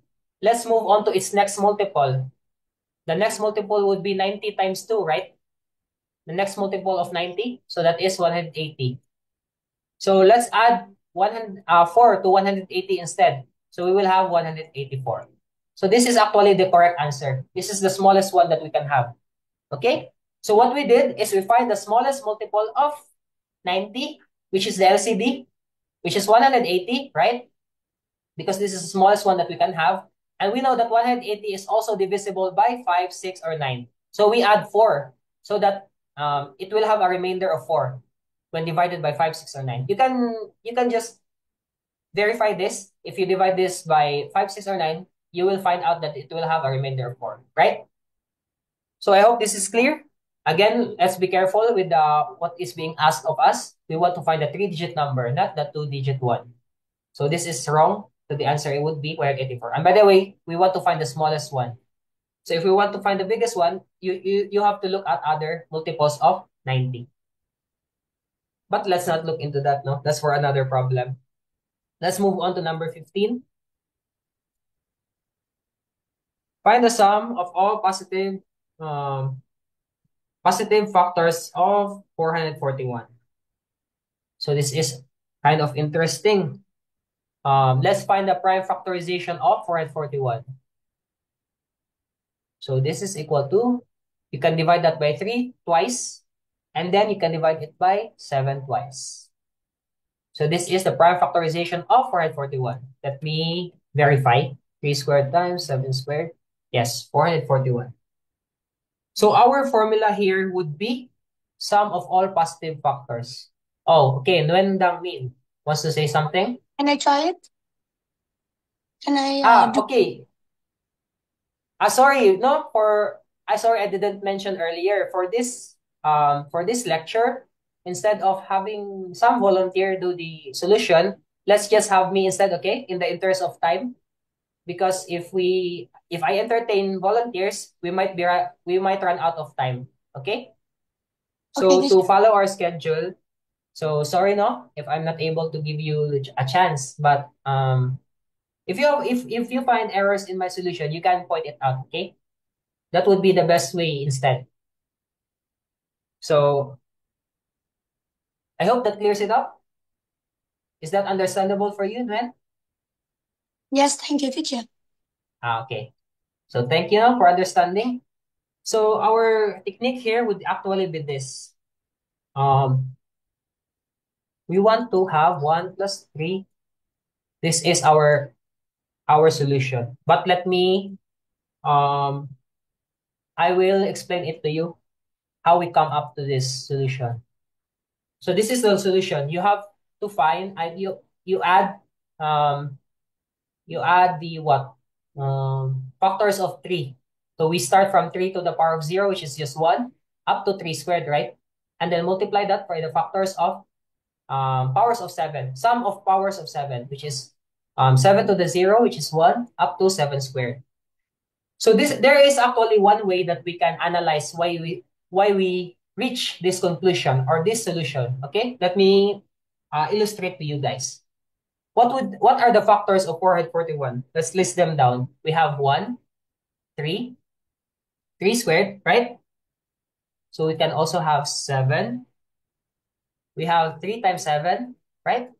let's move on to its next multiple. The next multiple would be 90 times 2, right? The next multiple of 90. So that is 180. So let's add 4 to 180 instead. So we will have 184. So this is actually the correct answer. This is the smallest one that we can have. Okay? So what we did is we find the smallest multiple of 90, which is the LCD, which is 180, right? Because this is the smallest one that we can have. And we know that 180 is also divisible by 5, 6, or 9. So we add 4 so that it will have a remainder of 4 when divided by 5, 6, or 9. You can just verify this. If you divide this by 5, 6, or 9, you will find out that it will have a remainder of 4, right? So I hope this is clear. Again, let's be careful with what is being asked of us. We want to find a 3-digit number, not the 2-digit one. So this is wrong. So the answer it would be 184. And by the way, we want to find the smallest one. So if we want to find the biggest one, you have to look at other multiples of 90. But let's not look into that, no? That's for another problem. Let's move on to number 15. Find the sum of all positive factors of 441. So this is kind of interesting. Let's find the prime factorization of 441. So this is equal to, you can divide that by 3 twice, and then you can divide it by 7 twice. So this is the prime factorization of 441. Let me verify. 3 squared times 7 squared. Yes, 441. So our formula here would be sum of all positive factors. Oh, okay. Nguyen Dang Min wants to say something. Can I try it? Can I do? Okay. Sorry, no, sorry, I didn't mention earlier. For this lecture, instead of having some volunteer do the solution, let's just have me instead, okay? In the interest of time. Because if I entertain volunteers, we might run out of time. Okay? So Okay, to follow our schedule, so sorry no, if I'm not able to give you a chance, but if you find errors in my solution, you can point it out, okay? That would be the best way instead. So I hope that clears it up. Is that understandable for you, Nguyen? yes, thank you, teacher. Okay. So thank you for understanding. So our technique here would actually be this. We want to have 1 plus 3. This is our solution. But let me, I will explain it to you how we come up to this solution. So this is the solution. You have to find, you add the what? Factors of 3. So we start from 3 to the power of 0, which is just 1, up to 3 squared, right? And then multiply that by the factors of powers of 7. Sum of powers of 7, which is 7 to the 0, which is 1, up to 7 squared. So there is actually one way that we can analyze why we reach this conclusion or this solution. Okay, let me illustrate to you guys. What are the factors of 441? Let's list them down. We have 1, 3, 3 squared, right? So we can also have 7. We have 3 times 7, right?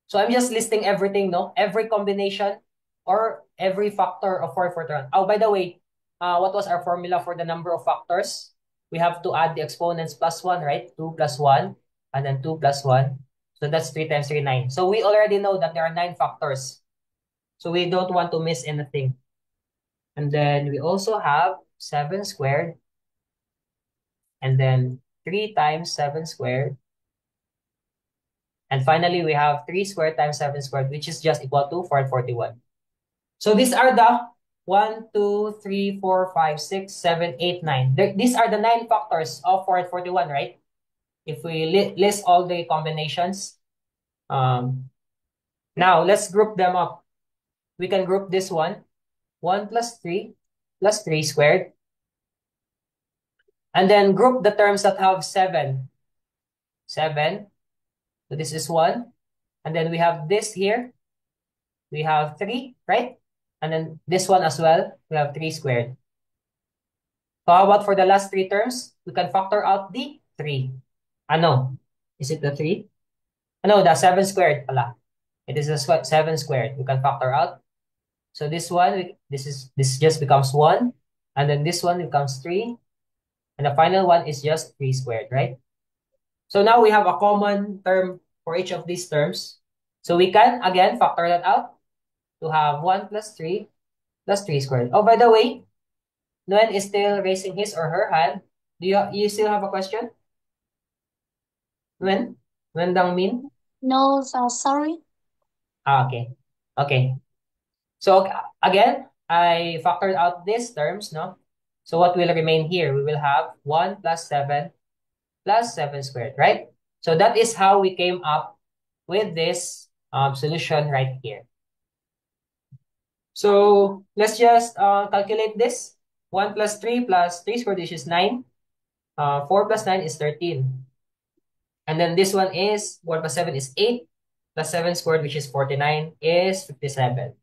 So I'm just listing everything, no? Every combination or every factor of 441. Oh, by the way, what was our formula for the number of factors? We have to add the exponents plus 1, right? 2 plus 1, and then 2 plus 1. So that's 3 times 3, 9. So we already know that there are 9 factors. So we don't want to miss anything. And then we also have 7 squared. And then 3 times 7 squared. And finally, we have 3 squared times 7 squared, which is just equal to 441. So these are the 1, 2, 3, 4, 5, 6, 7, 8, 9. These are the 9 factors of 441, right? If we list all the combinations. Now, let's group them up. We can group this one. 1 plus 3 plus 3 squared. And then group the terms that have 7. 7. So this is 1. And then we have this here. We have 3, right? And then this one as well, we have 3 squared. So how about for the last 3 terms? We can factor out the 3. Ano? Is it the 3? No, the 7 squared pala. It is the 7 squared. We can factor out. So this one, this just becomes 1. And then this one becomes 3. And the final one is just 3 squared, right? So now we have a common term for each of these terms. So we can, again, factor that out to have 1 plus 3 plus 3 squared. Oh, by the way, Nguyen is still raising his or her hand. Do you still have a question? Nguyen? Nguyen Dang Min? No, sorry. Okay. Okay. So again, I factored out these terms, no? So what will remain here? We will have 1 plus 7 squared, right? So that is how we came up with this solution right here. So let's just calculate this. 1 plus 3 squared, which is 9. 4 plus 9 is 13. And then this one is 1 plus 7 is 8. Plus 7 squared, which is 49, is 57.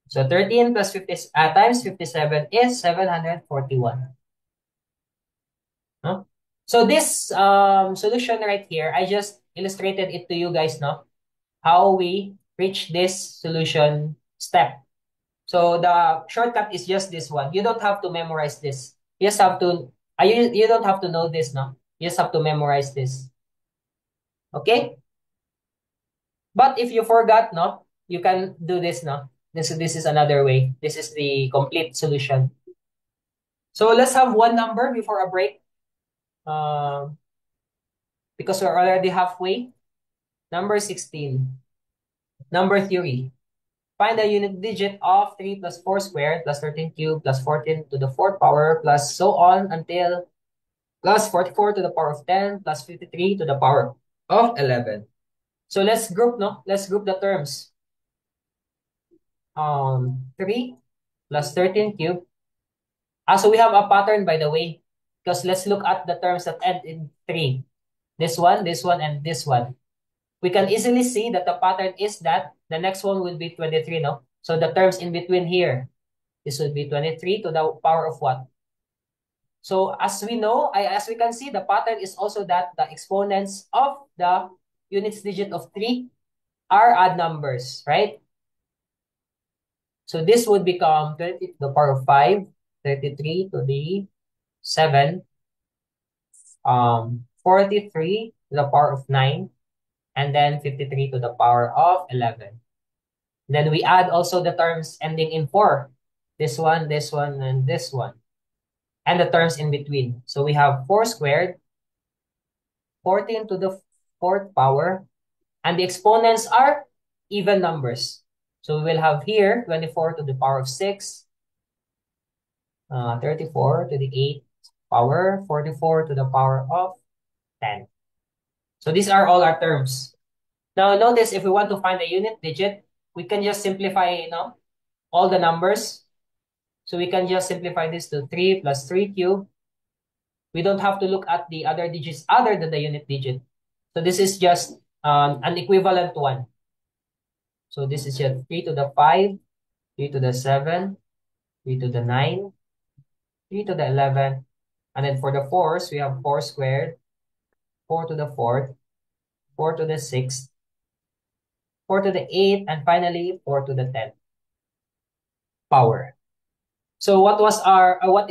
So 13 plus 50 times 57 is 741. No? So this solution right here, I just illustrated it to you guys, no? How we reach this solution step. So the shortcut is just this one. You don't have to memorize this. You just have to, you don't have to know this, no? You just have to memorize this. Okay? But if you forgot, no? You can do this, no? This is another way. This is the complete solution. So let's have one number before a break. Because we're already halfway. Number 16. Number theory. Find the unit digit of 3 plus 4 squared plus 13 cubed plus 14 to the 4th power plus so on until plus 44 to the power of 10 plus 53 to the power of 11. So let's group, no? Let's group the terms. 3 plus 13 cubed. So we have a pattern, by the way, because let's look at the terms that end in 3. This one, and this one. We can easily see that the pattern is that the next one will be 23, no? So the terms in between here, this would be 23 to the power of what? So as we know, as we can see, the pattern is also that the exponents of the units digit of 3 are odd numbers, right? So this would become 20 to the power of 5, 33 to the 7, 43 to the power of 9, and then 53 to the power of 11. Then we add also the terms ending in 4. This one, and this one. And the terms in between. So we have 4 squared, 14 to the 4th power, and the exponents are even numbers. So we will have here 24 to the power of 6, 34 to the 8th power, 44 to the power of 10. So these are all our terms. Now notice if we want to find a unit digit, we can just simplify, all the numbers. So we can just simplify this to 3 plus 3 cubed. We don't have to look at the other digits other than the unit digit. So this is just an equivalent one. So this is just 3 to the 5, 3 to the 7, 3 to the 9, 3 to the 11. And then for the 4s, we have 4 squared, 4 to the 4th, 4 to the 6th, 4 to the 8th, and finally 4 to the 10th power. So what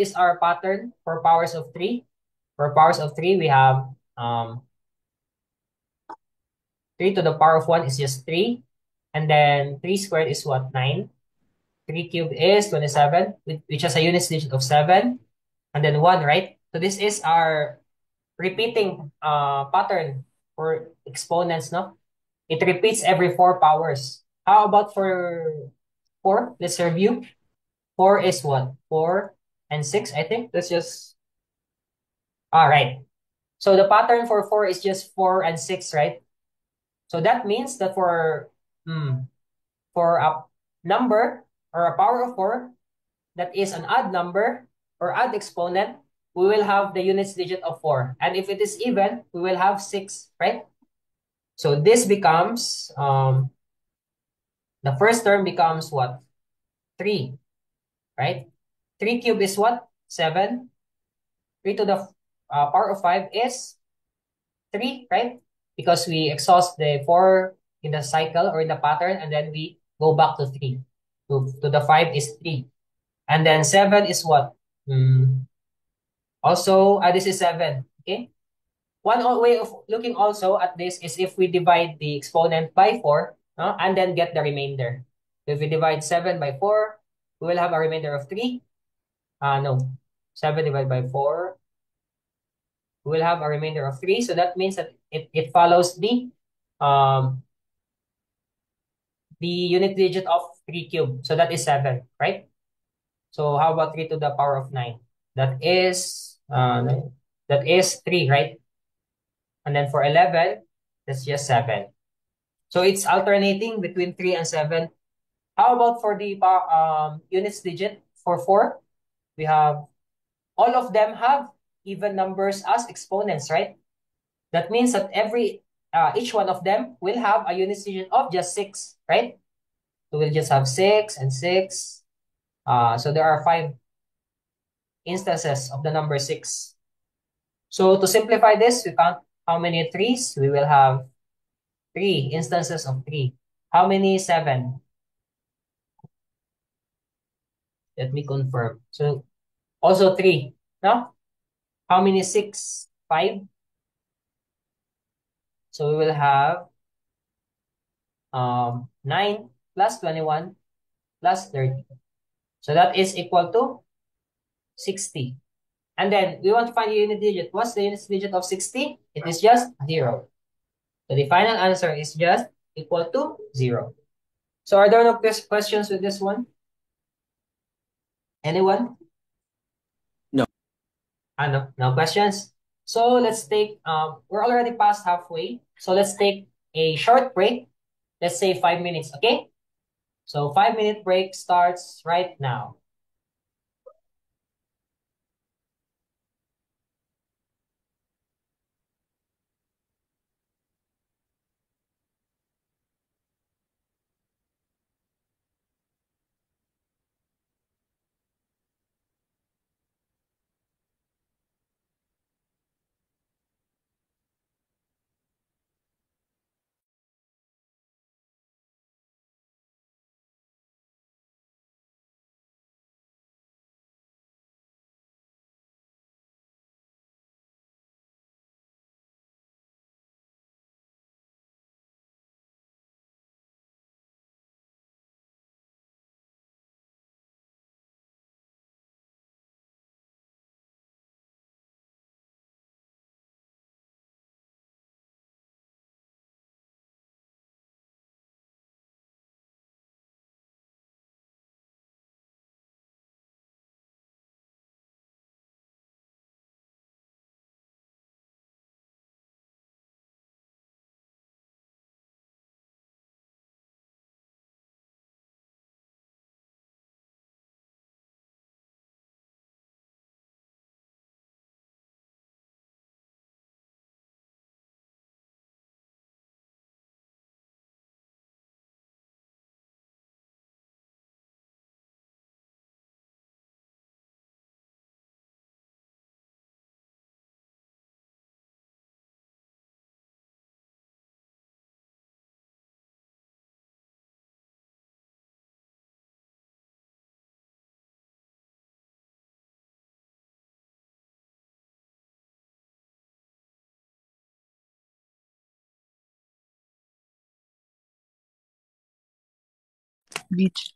is our pattern for powers of 3? For powers of 3, we have 3 to the power of 1 is just 3. And then 3 squared is what? 9. 3 cubed is 27, which has a unit digit of 7. And then 1, right? So this is our repeating pattern for exponents, no? It repeats every 4 powers. How about for 4? Let's review. 4 is what? 4 and 6, I think. Let's just... All right. So the pattern for 4 is just 4 and 6, right? So that means that for a number or a power of 4 that is an odd number or odd exponent, we will have the units digit of 4. And if it is even, we will have 6, right? So this becomes, the first term becomes what? 3, right? 3 cubed is what? 7. 3 to the power of 5 is 3, right? Because we exhaust the 4 in the cycle or in the pattern, and then we go back to 3. To the 5 is 3. And then 7 is what? Also, this is 7. Okay? Way of looking also at this is if we divide the exponent by 4, no, and then get the remainder. If we divide 7 by 4, we will have a remainder of 3. No. 7 divided by 4, we will have a remainder of 3. So that means that it follows the unit digit of 3 cubed. So that is 7, right? So how about 3 to the power of 9? That is 3, right? And then for 11, that's just 7. So it's alternating between 3 and 7. How about for the units digit for 4? We have, all of them have even numbers as exponents, right? That means that each one of them will have a unit digit of just 6, right? So we'll just have 6 and 6. So there are 5 instances of the number 6. So to simplify this, we count how many 3s. We will have 3 instances of 3. How many 7? Let me confirm. So also 3. No? How many 6? 5. So we will have 9 plus 21 plus 30. So that is equal to 60. And then we want to find the unit digit. What's the unit digit of 60? It is just 0. So the final answer is just equal to 0. So are there no questions with this one? Anyone? No. No, no questions. So let's take, we're already past halfway. So let's take a short break. Let's say 5 minutes, okay? So 5-minute break starts right now. Beach.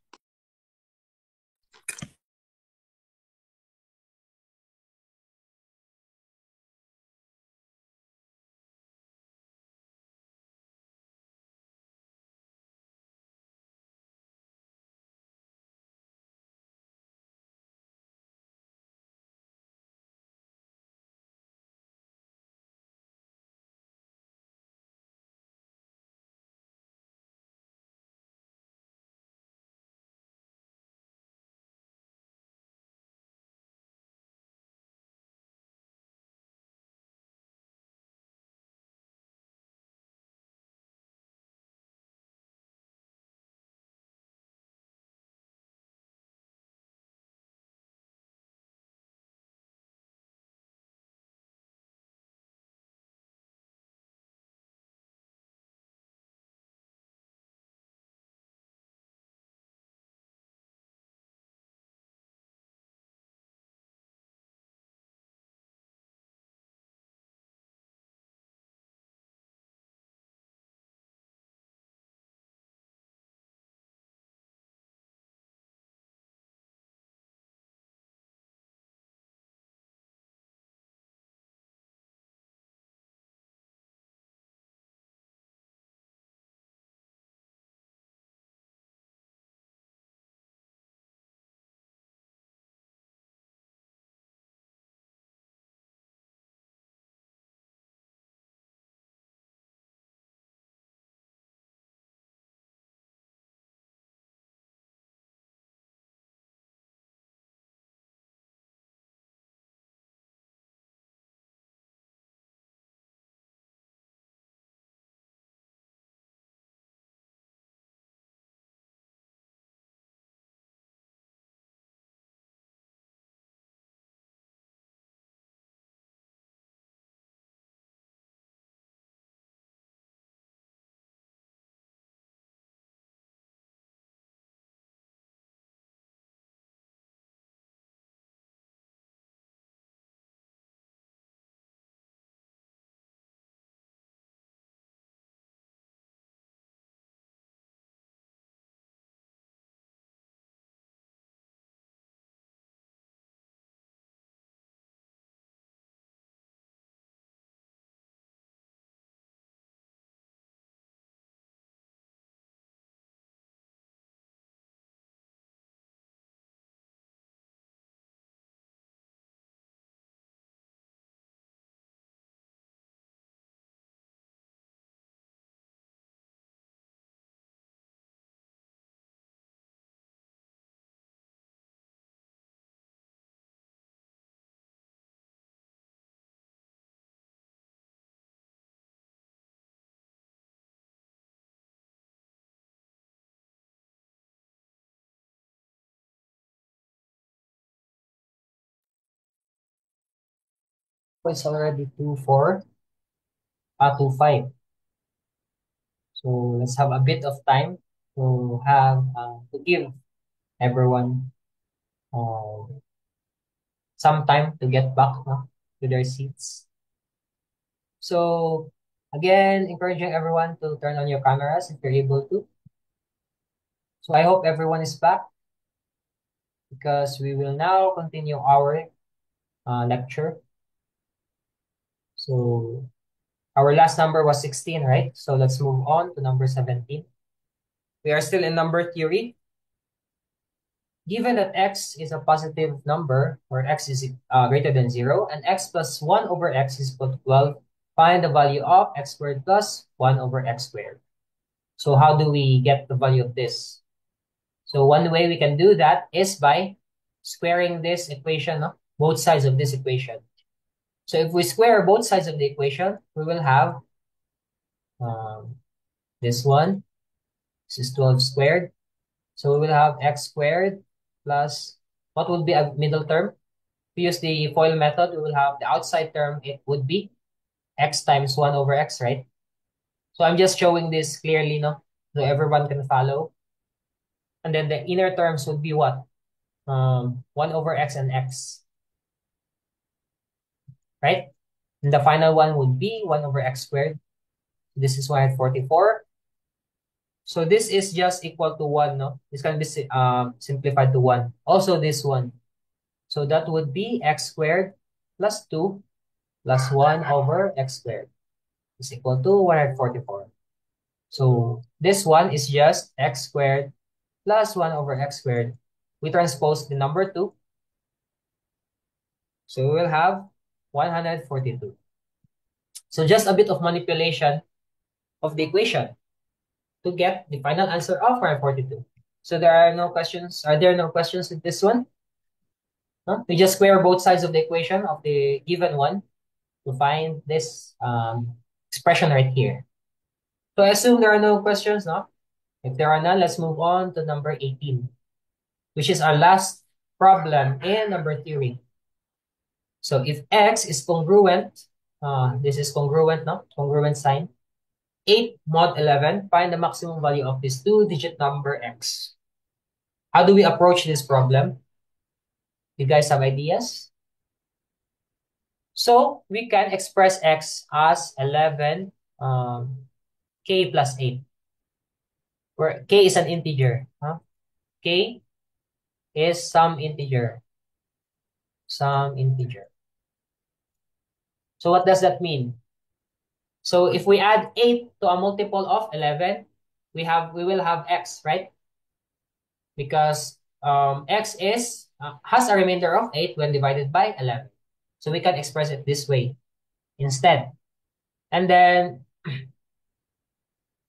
It's already 2, 4, 2, 5. So let's have a bit of time to give everyone some time to get back to their seats. So again, encouraging everyone to turn on your cameras if you're able to. So I hope everyone is back because we will now continue our lecture. So our last number was 16, right? So let's move on to number 17. We are still in number theory. Given that x is a positive number, where x is greater than 0, and x plus 1 over x is equal to 12, find the value of x squared plus 1 over x squared. So how do we get the value of this? So one way we can do that is by squaring this equation, both sides of this equation. So if we square both sides of the equation, we will have this one. This is 12 squared. So we will have x squared plus, what would be a middle term? If we use the FOIL method, we will have the outside term, it would be x times 1 over x, right? So I'm just showing this clearly, so everyone can follow. And then the inner terms would be what? 1 over x and x, right? And the final one would be 1 over x squared. This is 144. So this is just equal to 1, no? This can be simplified to 1. Also this one. So that would be x squared plus 2 plus 1 over x squared is equal to 144. So this one is just x squared plus 1 over x squared. We transpose the number 2. So we will have 142. So just a bit of manipulation of the equation to get the final answer of 142. So there are no questions. Are there no questions with this one? No? We just square both sides of the equation of the given one to find this expression right here. So I assume there are no questions, no? If there are none, let's move on to number 18, which is our last problem in number theory. So if x is congruent, this is congruent, no? Congruent sign. 8 mod 11, find the maximum value of this two-digit number x. How do we approach this problem? You guys have ideas? So we can express x as 11 k plus 8, where k is an integer. K is some integer. Some integer. So what does that mean? So if we add 8 to a multiple of 11, we will have x, right? Because x has a remainder of 8 when divided by 11. So we can express it this way instead. And then,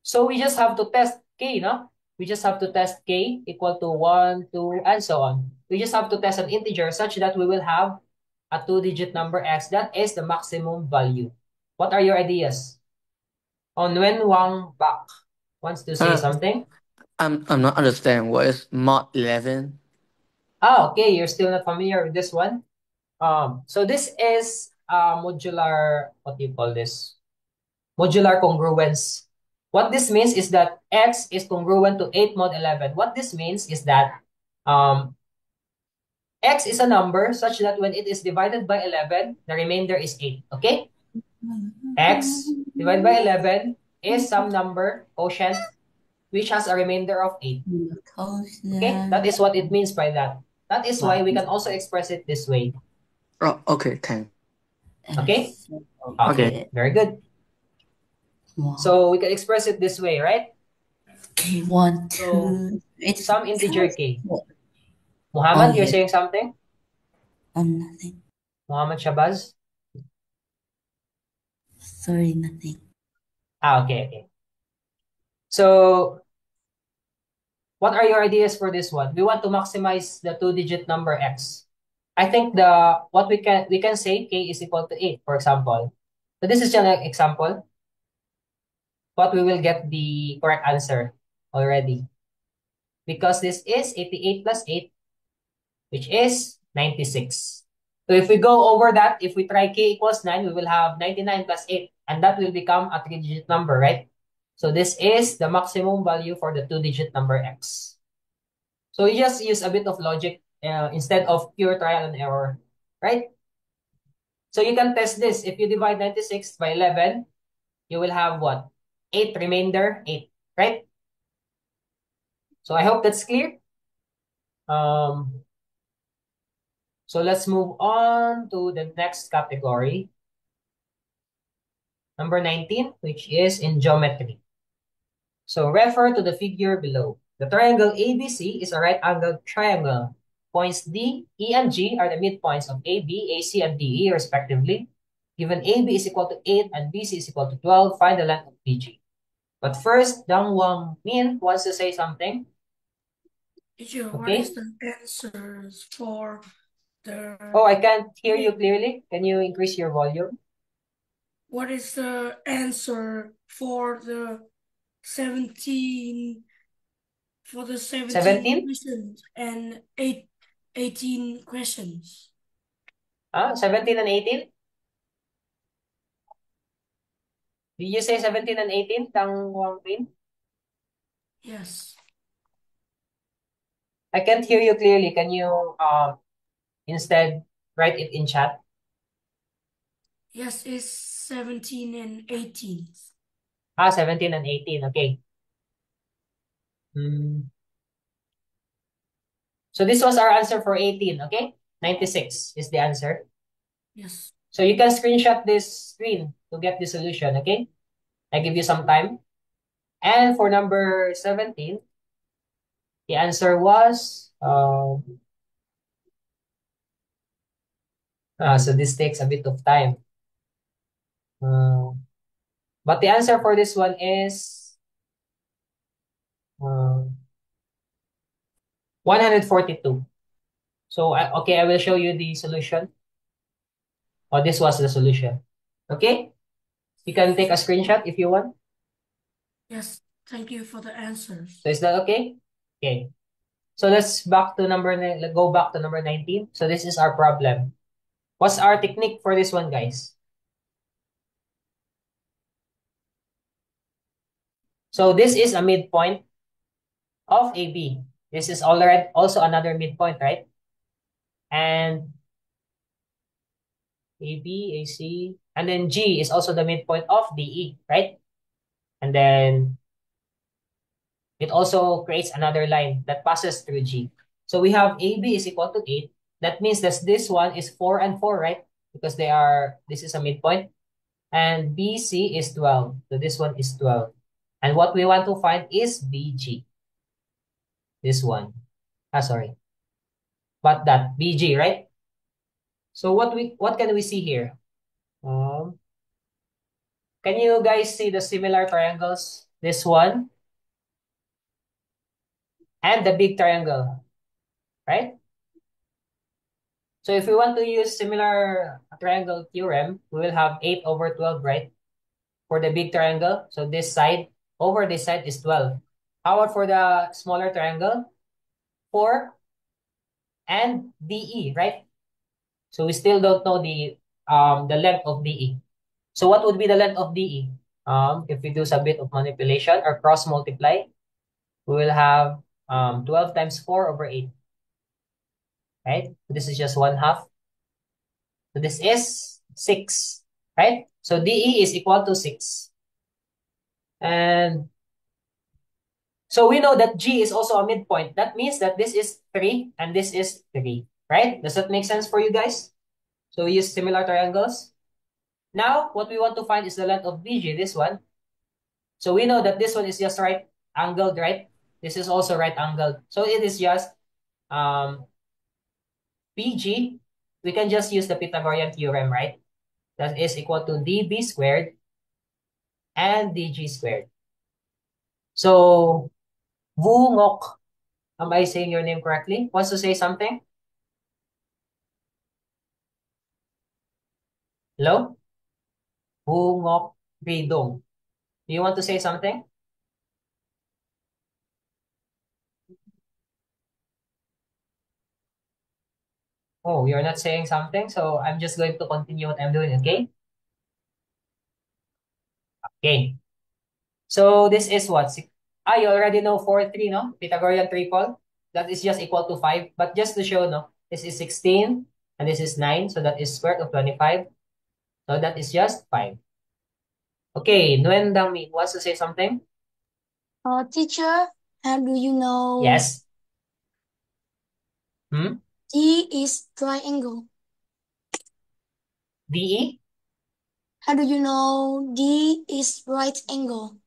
so we just have to test k, no? We just have to test k equal to 1, 2, and so on. We just have to test an integer such that we will have a two-digit number x that is the maximum value. What are your ideas? Onwen Wang Bak wants to say something. I'm not understand what is mod 11. Okay, you're still not familiar with this one. So this is modular, what do you call this? Modular congruence. What this means is that x is congruent to 8 mod 11. What this means is that x is a number such that when it is divided by 11, the remainder is 8, okay? X divided by 11 is some number, quotient, which has a remainder of 8. Okay, that is what it means by that. That is why we can also express it this way. Oh, okay, thanks. Okay? Okay. Very good. So we can express it this way, right? Okay, 1, 2. So, It's some integer k. Oh, Muhammad, you're yeah. saying something? Nothing. Muhammad Shabazz? Sorry, nothing. Okay. So, what are your ideas for this one? We want to maximize the two-digit number x. I think what we can say k is equal to 8, for example. So this is just an example, but we will get the correct answer already. Because this is 88 plus 8, which is 96. So if we go over that, if we try k equals 9, we will have 99 plus 8. And that will become a 3-digit number, right? So this is the maximum value for the 2-digit number x. So you just use a bit of logic instead of pure trial and error, right? So you can test this. If you divide 96 by 11, you will have what? 8 remainder, 8, right? So I hope that's clear. Um, so let's move on to the next category. Number 19, which is in geometry. So refer to the figure below. The triangle ABC is a right-angled triangle. Points D, E, and G are the midpoints of AB, AC, and DE respectively. Given AB is equal to 8 and BC is equal to 12, find the length of BG. But first, Dang Wang Min wants to say something. Teacher, what Okay. is the answers for the Oh, I can't hear you clearly. Can you increase your volume? what is the answer for the 17 17? questions and 18 questions? 17 and 18? Did you say 17 and 18, Dang Wang Min? Yes. I can't hear you clearly. Can you instead write it in chat? Yes, it's 17 and 18. 17 and 18. Okay. So this was our answer for 18, okay? 96 is the answer. Yes. So you can screenshot this screen to get the solution, okay? I give you some time. And for number 17, the answer was, so this takes a bit of time. But the answer for this one is 142. So, okay, I will show you the solution. Oh, this was the solution. Okay? You can take a screenshot if you want. Yes. Thank you for the answers. So is that okay? Okay. So let's go back to number 19. So this is our problem. What's our technique for this one, guys? So this is a midpoint of AB. This is already also another midpoint, right? And AB, AC, and then G is also the midpoint of DE, right? And then it also creates another line that passes through G. So we have AB is equal to 8. That means that this one is 4 and 4, right? Because this is a midpoint. And BC is 12. So this one is 12. And what we want to find is BG. This one. Sorry. But that BG, right? So what can we see here? Can you guys see the similar triangles? This one and the big triangle, right? So if we want to use similar triangle theorem, we will have 8 over 12, right? For the big triangle. So this side over this side is 12. How about for the smaller triangle? 4 and DE, right? So we still don't know the length of DE. So what would be the length of DE? If we do a bit of manipulation or cross multiply, we will have 12 times 4 over 8. Right? So this is just 1/2. So this is 6. Right? So DE is equal to 6. And so we know that G is also a midpoint. That means that this is 3 and this is 3. Right? Does that make sense for you guys? So we use similar triangles. Now, what we want to find is the length of BG, this one. So we know that this one is just right angled, right? This is also right angled. So it is just BG. We can just use the Pythagorean theorem, right? That is equal to DB squared and DG squared. So, Vu Ngok, am I saying your name correctly? Wants to say something? Hello? Vu Ngok Ridong. Do you want to say something? Oh, you're not saying something, so I'm just going to continue what I'm doing, okay? Okay. So this is what? You already know 4, 3, no? Pythagorean triple. That is just equal to 5. But just to show, no? This is 16, and this is 9, so that is square root of 25. So that is just 5. Okay, Nguyen Dang Mi wants to say something? Teacher, how do you know Yes. D is triangle? DE? How do you know D is right angle?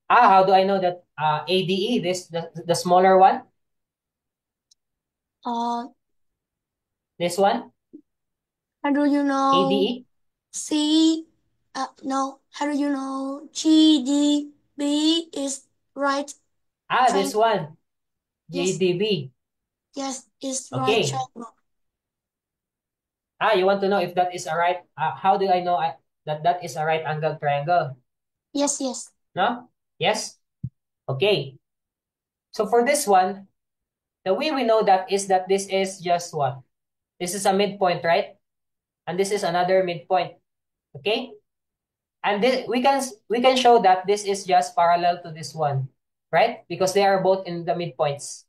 How do I know that ADE, the smaller one? Uh, This one? how do you know ADE? no, how do you know GDB is right This triangle? one. Yes, GDB. yes, is right Okay. triangle. You want to know if that is a right, how do I know that that is a right angle triangle? Yes, yes. No? Yes? Okay. So for this one, the way we know that is that this is just what? This is a midpoint, right? And this is another midpoint. Okay? And this, we can show that this is just parallel to this one, right? Because they are both in the midpoints.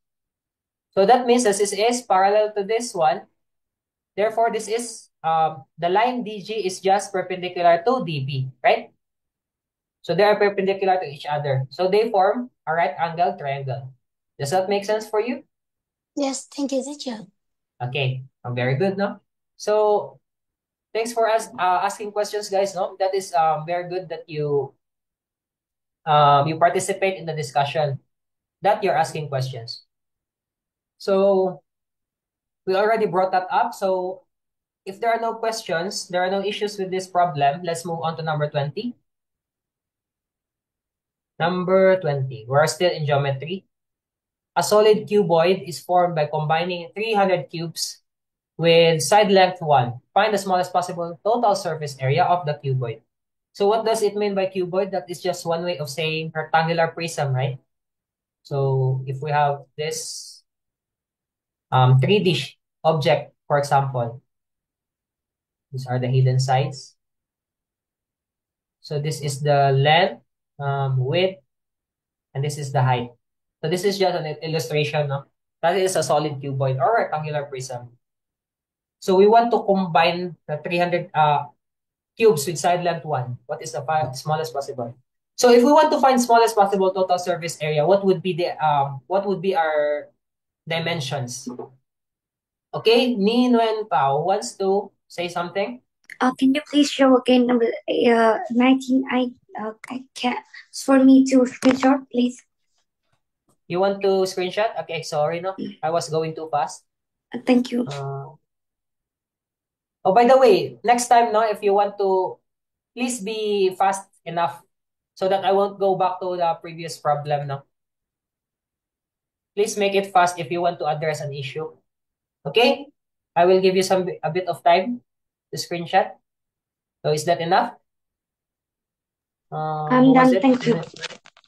So that means this is parallel to this one. Therefore, this is the line DG is just perpendicular to DB, right? So they are perpendicular to each other. So they form a right angle triangle. Does that make sense for you? Yes, thank you, teacher. Okay, very good, no? So thanks for us asking questions, guys. No, that is very good that you participate in the discussion. That you're asking questions. So we already brought that up. So if there are no questions, there are no issues with this problem. Let's move on to number 20. Number 20. We're still in geometry. A solid cuboid is formed by combining 300 cubes with side length 1. Find the smallest possible total surface area of the cuboid. So what does it mean by cuboid? That is just one way of saying rectangular prism, right? So if we have this 3D object, for example, these are the hidden sides. So this is the length, width, and this is the height. So this is just an illustration, no? That is a solid cuboid or rectangular prism. So we want to combine the 300 cubes with side length 1. What is the smallest possible? So if we want to find smallest possible total surface area, what would be our dimensions? Okay, Ni Nguyen Pao wants to say something. Can you please show again number 19? I can't. For me to screenshot, please. You want to screenshot? Okay, sorry, no, I was going too fast. Thank you. Oh, by the way, next time, no, if you want to, please be fast enough so that I won't go back to the previous problem, no. Please make it fast if you want to address an issue. Okay? I will give you a bit of time to screenshot. So is that enough? I'm was done. it? Thank you.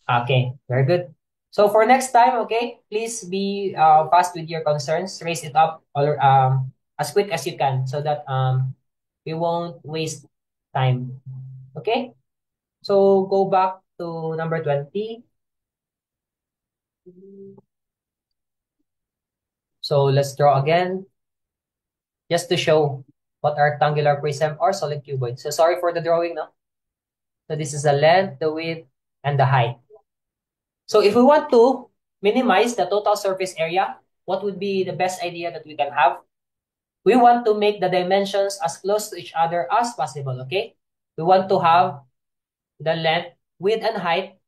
Okay, very good. So for next time, okay, please be fast with your concerns. Raise it up or as quick as you can so that we won't waste time. Okay? So go back to number 20. So let's draw again, just to show what are rectangular prism or solid cuboid. So sorry for the drawing, no? So this is the length, the width, and the height. So if we want to minimize the total surface area, what would be the best idea that we can have? We want to make the dimensions as close to each other as possible, okay? We want to have the length, width, and height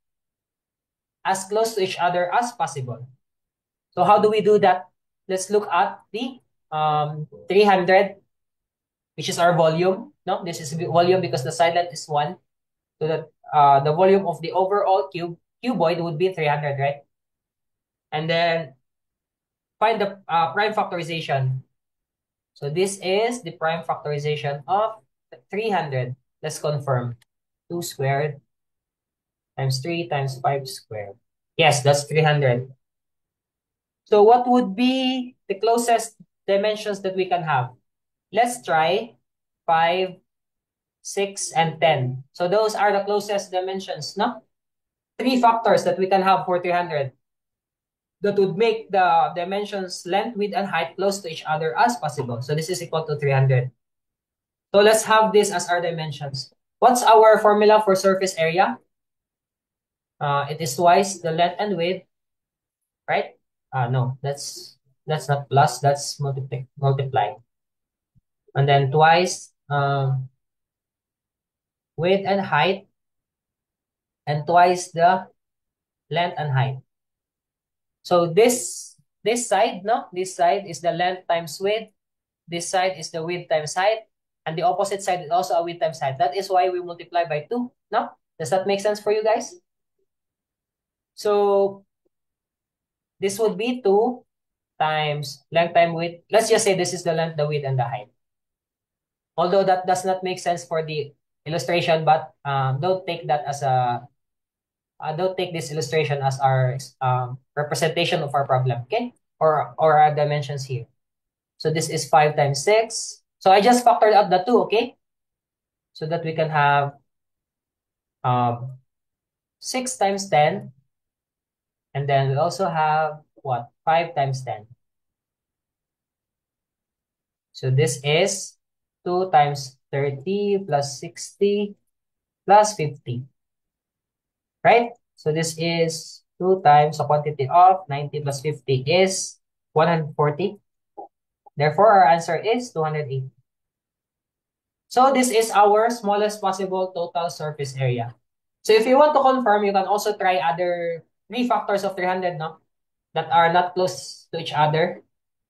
as close to each other as possible. So how do we do that? Let's look at the 300, which is our volume. No, this is volume because the side length is 1. So that the volume of the overall cuboid would be 300, right? And then find the prime factorization. So this is the prime factorization of 300. Let's confirm. 2 squared times 3 times 5 squared. Yes, that's 300. So what would be the closest dimensions that we can have. Let's try 5, 6, and 10. So those are the closest dimensions, no? 3 factors that we can have for 300 that would make the dimensions length, width, and height close to each other as possible. So this is equal to 300. So let's have this as our dimensions. What's our formula for surface area? It is twice the length and width, right? No, that's not plus, that's multiply. And then twice width and height, and twice the length and height. So this side, no? This side is the length times width. This side is the width times height. And the opposite side is also a width times height. That is why we multiply by 2, no? Does that make sense for you guys? So this would be 2 times length times width. Let's just say this is the length, the width, and the height. Although that does not make sense for the illustration, but don't take that as a don't take this illustration as our representation of our problem, okay? Or our dimensions here. So this is 5 times 6. So I just factored out the 2, okay? So that we can have 6 times 10. And then we also have what? 5 times 10. So this is 2 times 30 plus 60 plus 50. Right? So this is 2 times the quantity of 90 plus 50 is 140. Therefore, our answer is 280. So this is our smallest possible total surface area. So if you want to confirm, you can also try other 3 factors of 300, no? That are not close to each other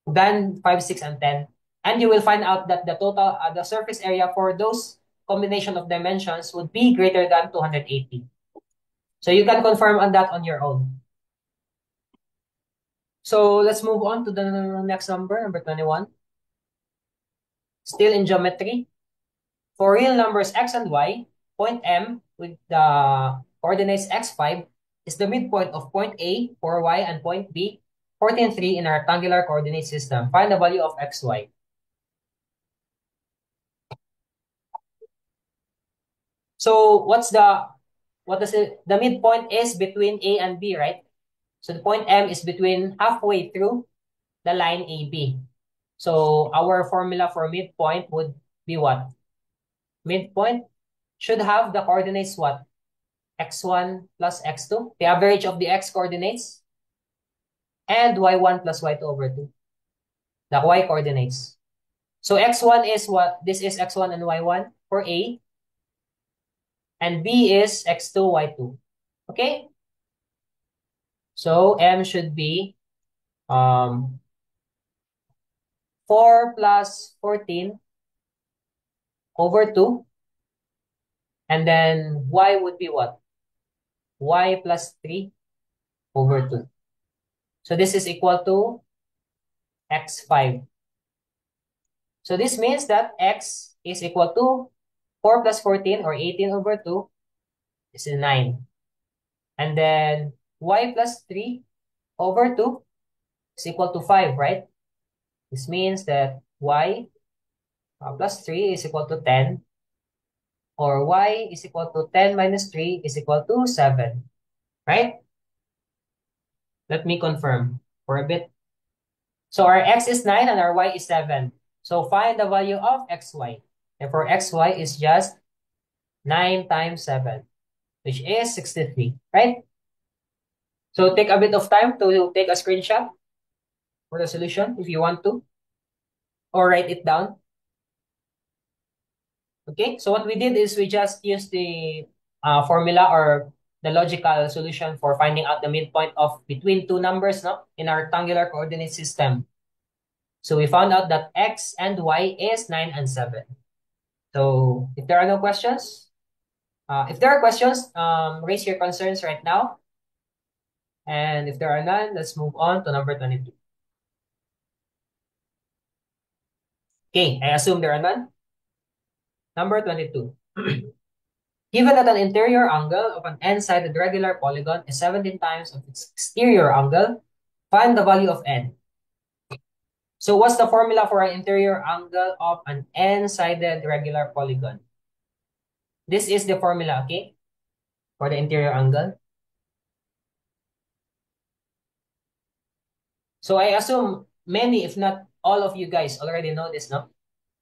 than 5, 6, and 10. And you will find out that the total, the surface area for those combination of dimensions would be greater than 280. So you can confirm on that on your own. So let's move on to the next number 21. Still in geometry. For real numbers x and y, point M with the coordinates x5 is the midpoint of point A for y and point B 14, 3 in our rectangular coordinate system. Find the value of xy. So the midpoint is between A and B, right? So the point M is between halfway through the line AB. So our formula for midpoint would be what? Midpoint should have the coordinates what? X1 plus x2, the average of the x coordinates, and y1 plus y2 over 2, the y coordinates. So x1 is what? This is x1 and y1 for A, and B is x2, y2. Okay? So M should be 4 plus 14 over 2. And then y would be what? Y plus 3 over 2. So this is equal to x5. So this means that x is equal to 4 plus 14 or 18 over 2. This is 9. And then y plus 3 over 2 is equal to 5, right? This means that y plus 3 is equal to 10. Or y is equal to 10 minus 3 is equal to 7. Right? Let me confirm for a bit. So our x is 9 and our y is 7. So find the value of xy. Therefore, xy is just 9 times 7, which is 63. Right? So take a bit of time to take a screenshot for the solution if you want to. Or write it down. Okay, so what we did is we just used the formula or the logical solution for finding out the midpoint of between two numbers, no, in our rectangular coordinate system. So we found out that x and y is 9 and 7. So if there are no questions, if there are questions, raise your concerns right now. And if there are none, let's move on to number 22. Okay, I assume there are none. Number 22. Given that an interior angle of an n-sided regular polygon is 17 times of its exterior angle, find the value of n. So what's the formula for an interior angle of an n-sided regular polygon? This is the formula, okay, for the interior angle. So I assume many, if not all of you guys already know this, no?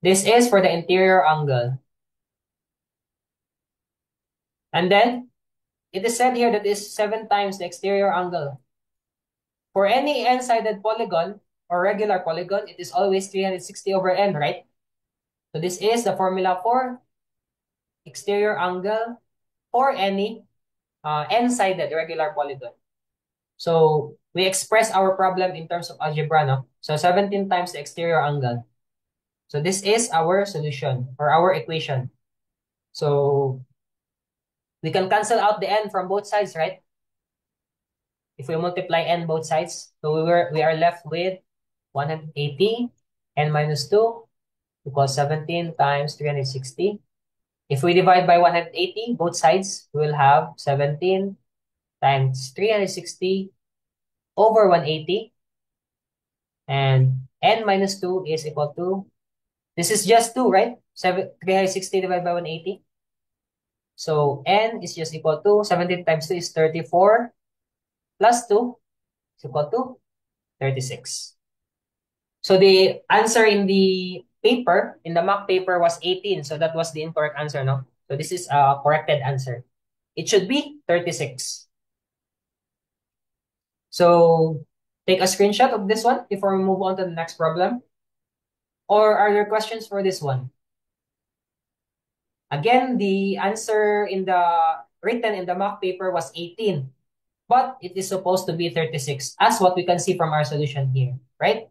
This is for the interior angle. And then, it is said here that is 7 times the exterior angle. For any n-sided polygon or regular polygon, it is always 360 over n, right? So this is the formula for exterior angle for any n-sided regular polygon. So we express our problem in terms of algebra, no? So 17 times the exterior angle. So this is our solution or our equation. So we can cancel out the n from both sides, right? If we multiply n both sides, so we are left with 180 n minus 2 equals 17 times 360. If we divide by 180 both sides, we will have 17 times 360 over 180. And n minus 2 is equal to, this is just 2, right? 360 divided by 180. So n is just equal to 17 times 2 is 34 plus 2 is equal to 36. So the answer in the paper, in the mock paper, was 18. So that was the incorrect answer, no? So this is a corrected answer. It should be 36. So take a screenshot of this one before we move on to the next problem. Or are there questions for this one? Again, the answer in the written in the mock paper was 18. But it is supposed to be 36, as what we can see from our solution here, right?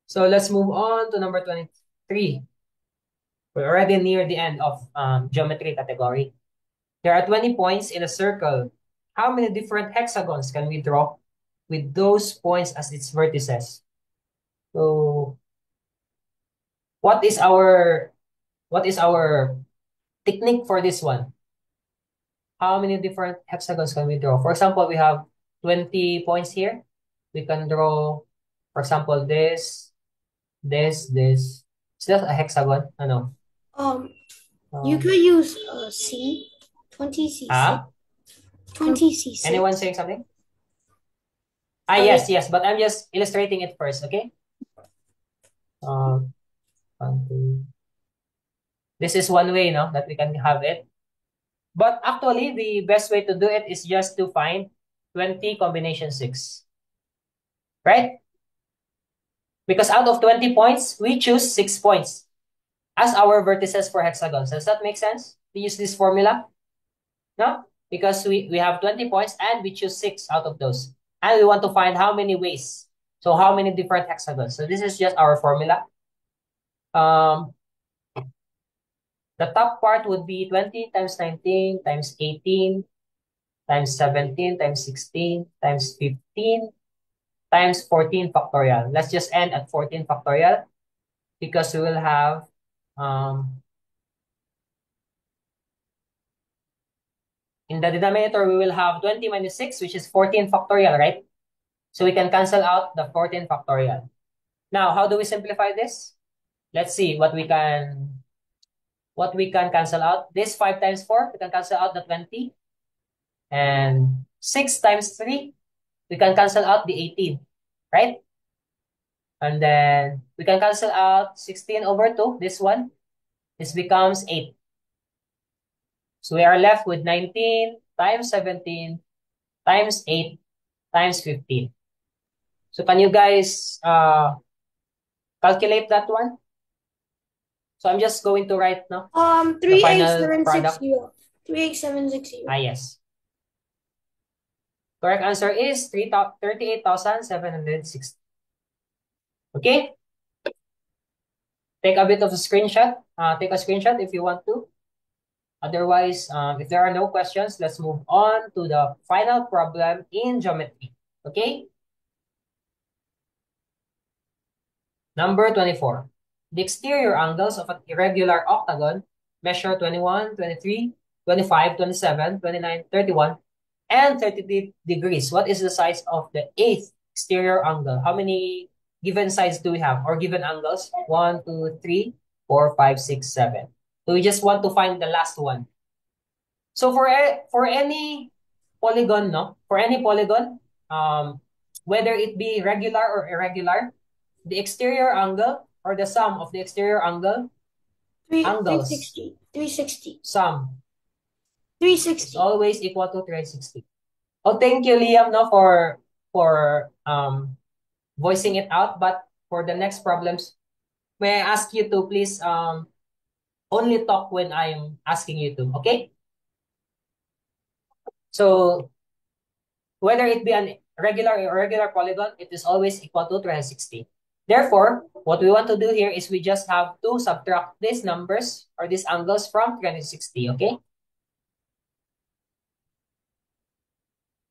So let's move on to number 23. We're already near the end of geometry category. There are 20 points in a circle. How many different hexagons can we draw with those points as its vertices? So what is our technique for this one? How many different hexagons can we draw? For example, we have 20 points here. We can draw, for example, this. Is that a hexagon? No. You could use C, 20C6. Ah? 20C6. Anyone saying something? Yes, but I'm just illustrating it first, okay? This is one way, no, that we can have it. But actually, the best way to do it is just to find 20 combination 6. Right? Because out of 20 points, we choose 6 points as our vertices for hexagons. Does that make sense? We use this formula? No? Because we have 20 points and we choose 6 out of those. And we want to find how many ways. So how many different hexagons. So this is just our formula. The top part would be 20 times 19 times 18 times 17 times 16 times 15 times 14 factorial. Let's just end at 14 factorial because we will have in the denominator, we will have 20 minus 6, which is 14 factorial, right? So we can cancel out the 14 factorial. Now, how do we simplify this? Let's see what we can cancel out. This 5 times 4, we can cancel out the 20. And 6 times 3, we can cancel out the 18, right? And then we can cancel out 16 over 2, this one. This becomes 8. So we are left with 19 times 17 times 8 times 15. So can you guys calculate that one? So I'm just going to write now. 38760. 38760. Yes. Correct answer is 38,760. Okay? Take a bit of a screenshot. Take a screenshot if you want to. Otherwise, if there are no questions, let's move on to the final problem in geometry. Okay? Number 24. The exterior angles of an irregular octagon measure 21, 23, 25, 27, 29, 31, and 30 degrees. What is the size of the eighth exterior angle? How many given sides do we have, or given angles? 1, 2, 3, 4, 5, 6, 7. So we just want to find the last one. So for any polygon, no? For any polygon, whether it be regular or irregular, the exterior angle or the sum of the exterior angles, 360. 360. sum is 360. always equal to 360. Oh, thank you, Liam, no, for voicing it out. But for the next problems, may I ask you to please only talk when I'm asking you to, okay? So whether it be an regular or irregular polygon, it is always equal to 360. Therefore, what we want to do here is we just have to subtract these numbers or these angles from 360, okay?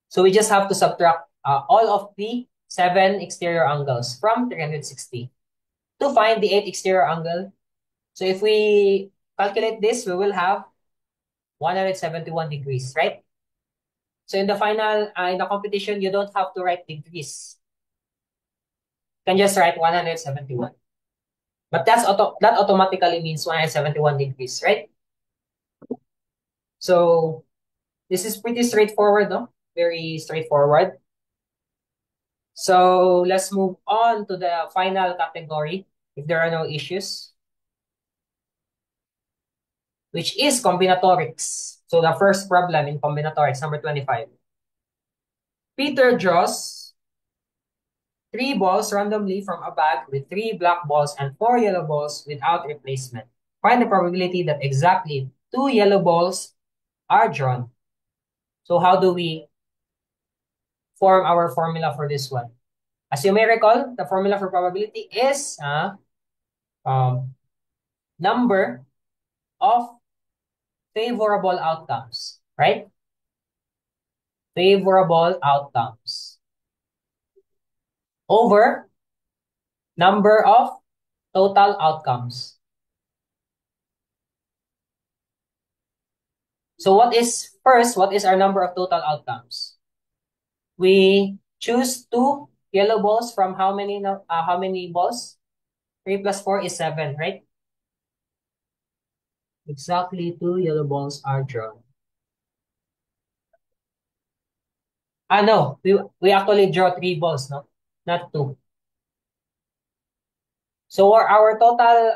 So we just have to subtract all of the 7 exterior angles from 360 to find the 8 exterior angle. So if we calculate this, we will have 171 degrees, right? So in the final, in the competition, you don't have to write degrees. You can just write 171. But that automatically means 171 degrees, right? So this is pretty straightforward, no? Very straightforward. So let's move on to the final category, if there are no issues, which is combinatorics. So the first problem in combinatorics, number 25. Peter draws 3 balls randomly from a bag with 3 black balls and 4 yellow balls without replacement. Find the probability that exactly 2 yellow balls are drawn. So how do we form our formula for this one? As you may recall, the formula for probability is number of favorable outcomes, right? Favorable outcomes over number of total outcomes. So what is our number of total outcomes? We choose 2 yellow balls from how many balls? 3 plus 4 is 7, right? Exactly 2 yellow balls are drawn. No, we actually draw 3 balls, no? Not 2. So our total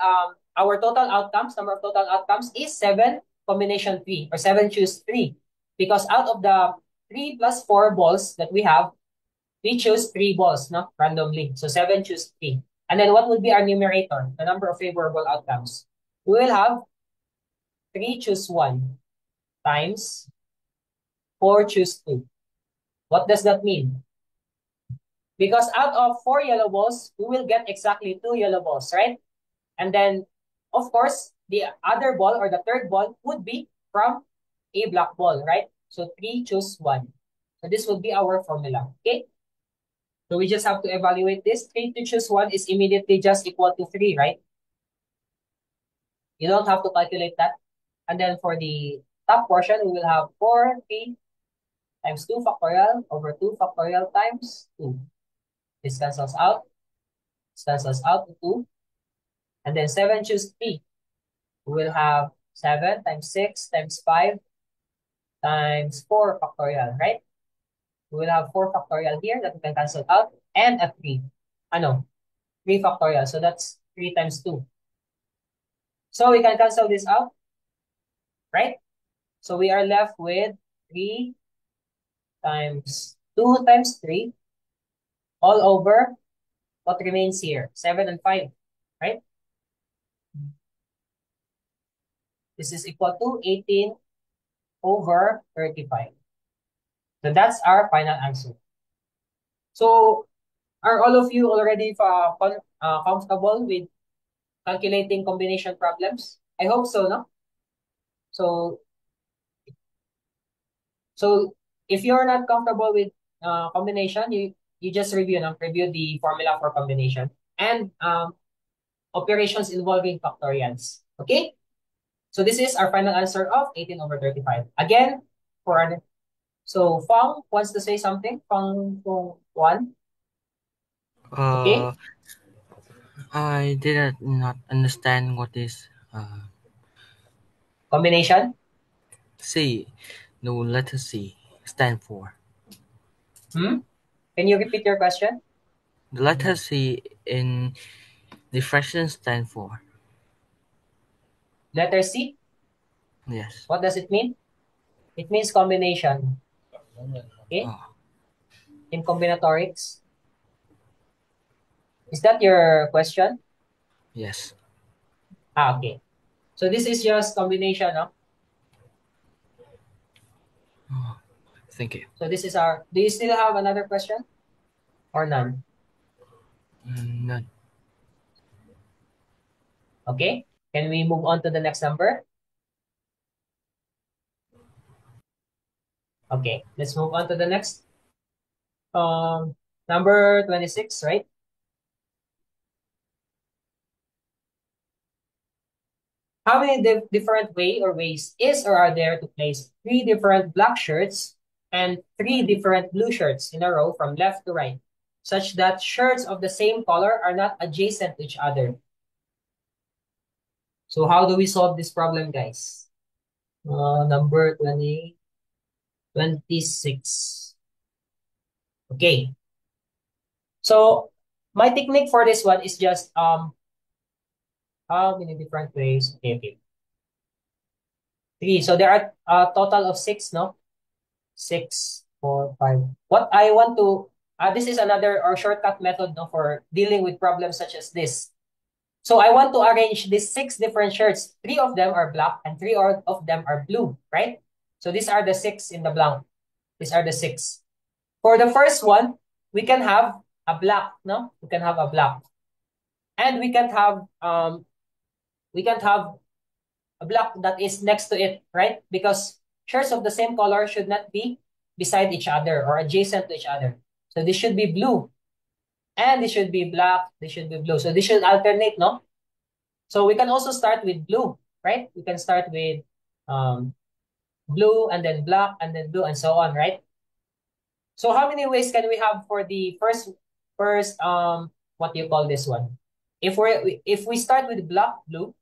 outcomes, number of total outcomes is 7 combination 3 or 7 choose 3. Because out of the 3 plus 4 balls that we have, we choose 3 balls, no? Randomly. So 7 choose 3. And then what would be our numerator? The number of favorable outcomes. We will have 3 choose 1 times 4 choose 2. What does that mean? Because out of 4 yellow balls, we will get exactly 2 yellow balls, right? And then, of course, the other ball or the third ball would be from a black ball, right? So 3 choose 1. So this would be our formula, okay? So we just have to evaluate this. 3 to choose 1 is immediately just equal to 3, right? You don't have to calculate that. And then for the top portion, we will have 4, 3 times 2 factorial over 2 factorial times 2. This cancels out. This cancels out to 2. And then 7 choose 3. We will have 7 times 6 times 5 times 4 factorial, right? We will have 4 factorial here that we can cancel out and a 3. 3 factorial. So that's 3 times 2. So we can cancel this out, right? So we are left with 3 times 2 times 3 all over what remains here, 7 and 5, right? This is equal to 18 over 35. So that's our final answer. So are all of you already comfortable with calculating combination problems? I hope so, no? So if you're not comfortable with combination, you just review the formula for combination and operations involving factorials. Okay? So this is our final answer of 18 over 35. Again, so Fong wants to say something. Fong 1. Okay. I did not understand what is Combination? C. No, letter C stand for. Hmm? Can you repeat your question? The letter C in the fraction stand for. Letter C? Yes. What does it mean? It means combination. Okay? Oh, In combinatorics. Is that your question? yes. Okay. So this is just combination, no? Thank you. So this is our, do you still have another question? Or none? None. Okay. Can we move on to the next number? Okay. Let's move on to the next. Number 26, right? How many different ways is or are there to place 3 different black shirts and 3 different blue shirts in a row from left to right, such that shirts of the same color are not adjacent to each other? So how do we solve this problem, guys? Number 26. Okay. So my technique for this one is just how many different ways? Okay, okay. 3. So there are a total of 6, no? 6, 4, 5. What I want to, this is another or shortcut method, no, for dealing with problems such as this. So I want to arrange these 6 different shirts. 3 of them are black and 3 of them are blue, right? So these are the 6 in the blank. These are the 6. For the first one, we can have a black, no? We can have a black. And we can't have a block that is next to it, right? Because shirts of the same color should not be beside each other or adjacent to each other. So this should be blue. And this should be black. This should be blue. So this should alternate, no? So we can also start with blue, right? We can start with blue and then black and then blue and so on, right? So how many ways can we have for the first what do you call this one? If we start with black, blue,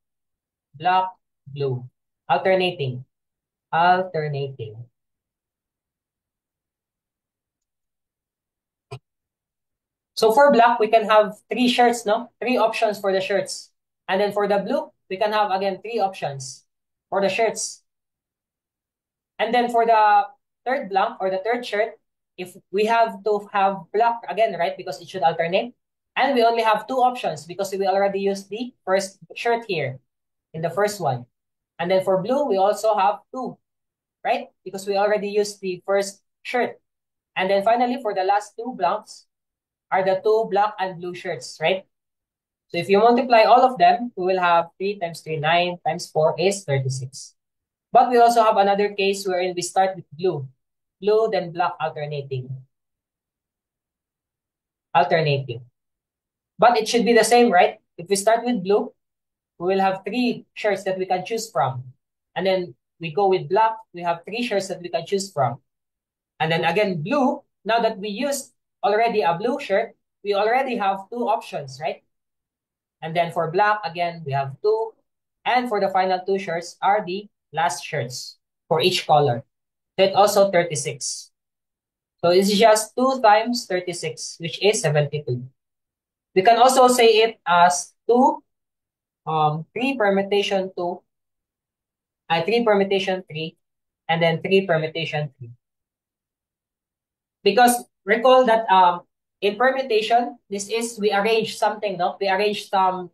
alternating. So for black, we can have 3 shirts, no? 3 options for the shirts. And then for the blue, we can have again 3 options for the shirts. And then for the third blank or the third shirt, if we have to have black again, right? Because it should alternate. And we only have 2 options because we already used the first shirt here in the first one. And then for blue, we also have 2, right? Because we already used the first shirt. And then finally, for the last 2 blanks are the 2 black and blue shirts, right? So if you multiply all of them, we will have 3 times 3, 9 times 4 is 36. But we also have another case wherein we start with blue. Blue, then black alternating. But it should be the same, right? If we start with blue, we will have 3 shirts that we can choose from. And then we go with black, we have 3 shirts that we can choose from. And then again, blue, now that we used already a blue shirt, we already have 2 options, right? And then for black, again, we have 2. And for the final 2 shirts are the last shirts for each color. So it's also 36. So it's just 2 times 36, which is 72. We can also say it as 3 permutation 2, 3 permutation 3, and then 3 permutation 3. Because recall that in permutation, this is we arrange something, no? We arrange some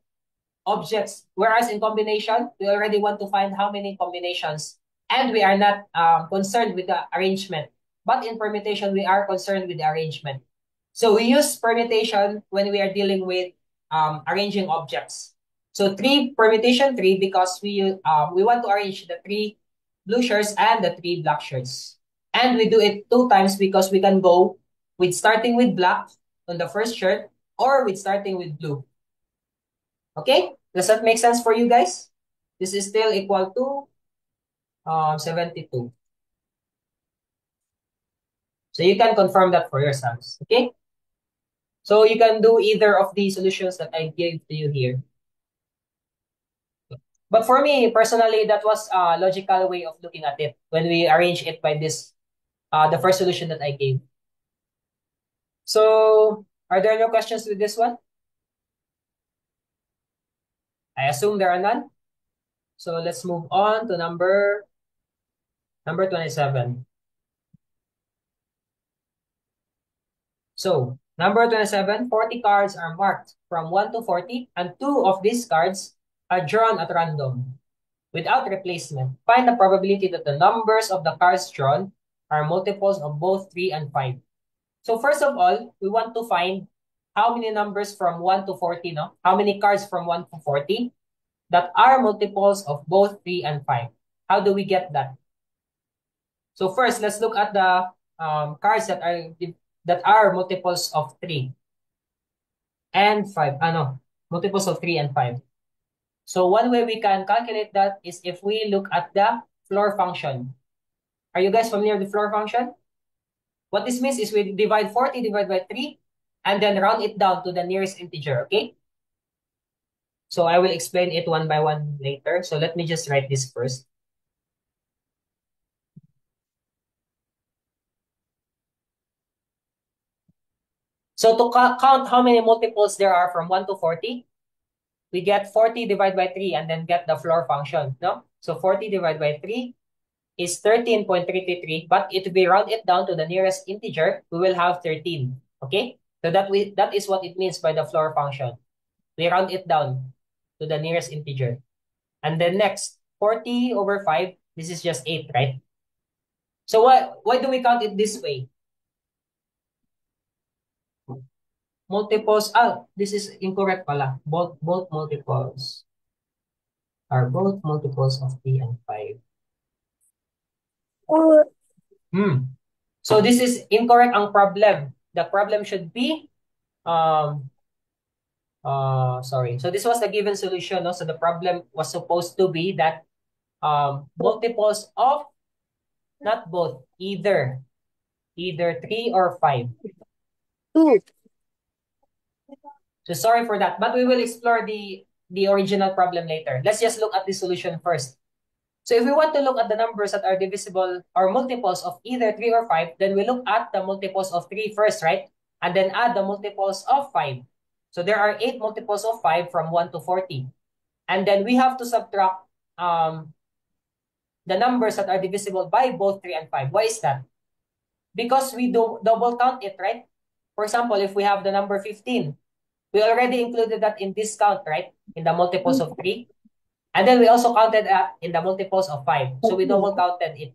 objects, whereas in combination, we already want to find how many combinations, and we are not concerned with the arrangement. But in permutation, we are concerned with the arrangement. So we use permutation when we are dealing with arranging objects. So 3 permutation 3 because we want to arrange the 3 blue shirts and the 3 black shirts. And we do it 2 times because we can go with starting with black on the first shirt or with starting with blue. Okay? Does that make sense for you guys? This is still equal to 72. So you can confirm that for yourselves. Okay? So you can do either of the solutions that I gave to you here. But for me, personally, that was a logical way of looking at it when we arrange it by this, the first solution that I gave. So are there no questions with this one? I assume there are none. So let's move on to number 27. So number 27, 40 cards are marked from 1 to 40, and 2 of these cards are drawn at random without replacement. Find the probability that the numbers of the cards drawn are multiples of both 3 and 5. So first of all, we want to find how many numbers from 1 to 40, no? How many cards from 1 to 40 that are multiples of both 3 and 5. How do we get that? So first, let's look at the cards that are multiples of 3 and 5. Multiples of 3 and 5. So one way we can calculate that is if we look at the floor function. Are you guys familiar with the floor function? What this means is we divide 40 divided by 3 and then round it down to the nearest integer, okay? So I will explain it one by one later. So let me just write this first. So to count how many multiples there are from 1 to 40, we get 40 divided by 3 and then get the floor function, no? So 40 divided by 3 is 13.333, but if we round it down to the nearest integer, we will have 13, okay? So that is what it means by the floor function. We round it down to the nearest integer. And then next, 40 over 5, this is just 8, right? So why do we count it this way? Multiples, this is incorrect pala. Both multiples are both multiples of 3 and 5. Or So this is incorrect ang problem. The problem should be, sorry. So this was the given solution, no? So the problem was supposed to be that multiples of, not both, either 3 or 5. 2. So sorry for that, but we will explore the original problem later. Let's just look at the solution first. So if we want to look at the numbers that are divisible or multiples of either 3 or 5, then we look at the multiples of 3 first, right? And then add the multiples of 5. So there are 8 multiples of 5 from 1 to 40. And then we have to subtract the numbers that are divisible by both 3 and 5. Why is that? Because we do double count it, right? For example, if we have the number 15, we already included that in this count, right? In the multiples of 3. And then we also counted in the multiples of 5. So we double counted it.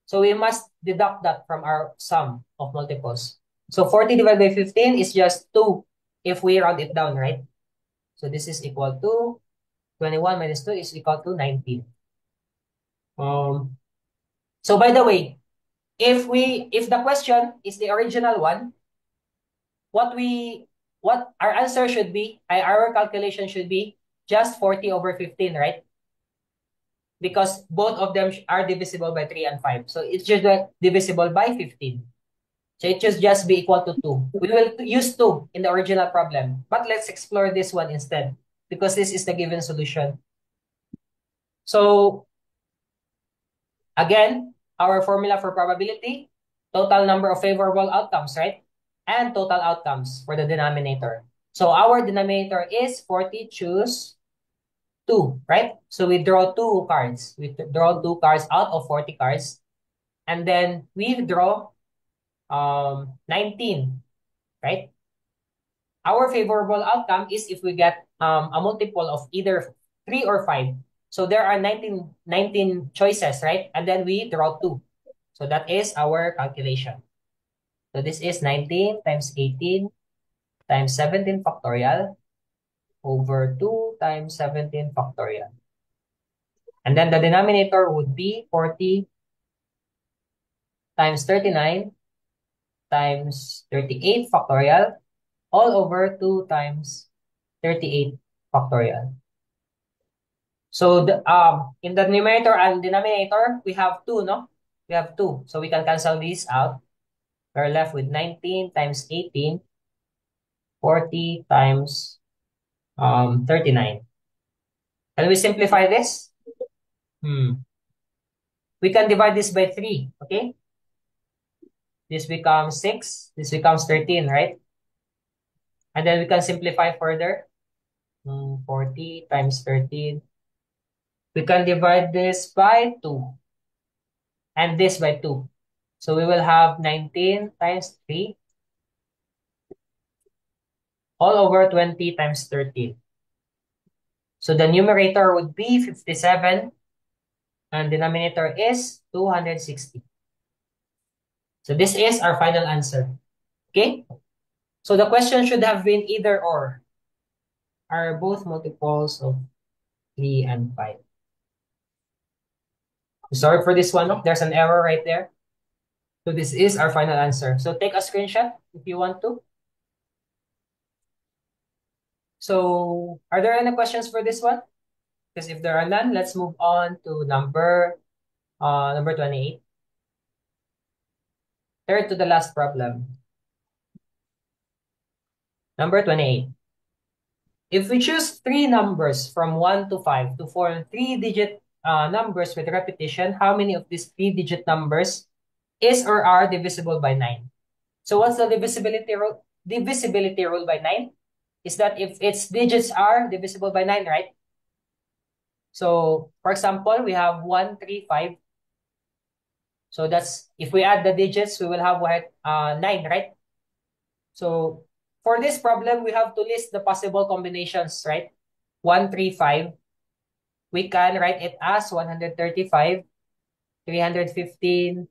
So we must deduct that from our sum of multiples. So 40 divided by 15 is just 2 if we round it down, right? So this is equal to 21 minus 2 is equal to 19. So by the way, if the question is the original one, what our answer should be, our calculation should be just 40 over 15, right? Because both of them are divisible by 3 and 5. So it's just divisible by 15. So it should just be equal to 2. We will use 2 in the original problem. But let's explore this one instead, because this is the given solution. So again, our formula for probability, total number of favorable outcomes, right? And total outcomes for the denominator. So our denominator is 40 choose 2, right? So we draw 2 cards. We draw 2 cards out of 40 cards. And then we draw 19, right? Our favorable outcome is if we get a multiple of either 3 or 5. So there are 19 choices, right? And then we draw 2. So that is our calculation. So this is 19 times 18 times 17 factorial over 2 times 17 factorial. And then the denominator would be 40 times 39 times 38 factorial all over 2 times 38 factorial. So in the numerator and denominator, we have 2, no? We have 2. So we can cancel these out. We're left with 19 times 18 40 times 39. Can we simplify this? We can divide this by 3, okay? This becomes 6, this becomes 13, right? And then we can simplify further. 40 times 13. We can divide this by 2 and this by 2. So we will have 19 times 3 all over 20 times 13. So the numerator would be 57 and denominator is 260. So this is our final answer. Okay? So the question should have been either or. Are both multiples of 3 and 5? Sorry for this one. No? There's an error right there. So this is our final answer. So take a screenshot if you want to. So are there any questions for this one? Because if there are none, let's move on to number 28. Third to the last problem. Number 28. If we choose three numbers from 1 to 5 to form three-digit numbers with repetition, how many of these three-digit numbers is or are divisible by 9? So what's the divisibility rule? Divisibility rule by 9 is that if its digits are divisible by 9, right? So, for example, we have 1, 3, 5. So that's, if we add the digits, we will have 9, right? So for this problem, we have to list the possible combinations, right? 1, 3, 5. We can write it as 135, 315,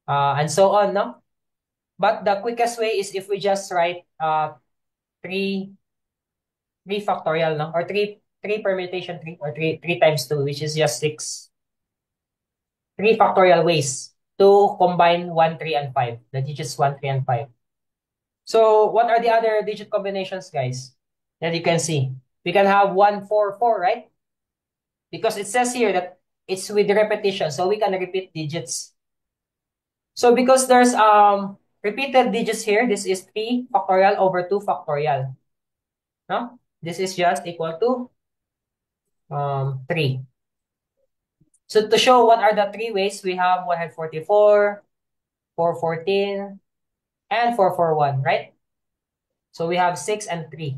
and so on, no? But the quickest way is if we just write 3 factorial, no? Or 3 permutation 3 or 3 times 2, which is just 6. 3 factorial ways to combine 1, 3, and 5. The digits 1, 3, and 5. So what are the other digit combinations, guys? That you can see. We can have 1, 4, 4, right? Because it says here that it's with repetition, so we can repeat digits. So because there's repeated digits here, this is 3 factorial over 2 factorial. No? This is just equal to 3. So to show what are the three ways, we have 144, 414, and 441, right? So we have 6 and 3.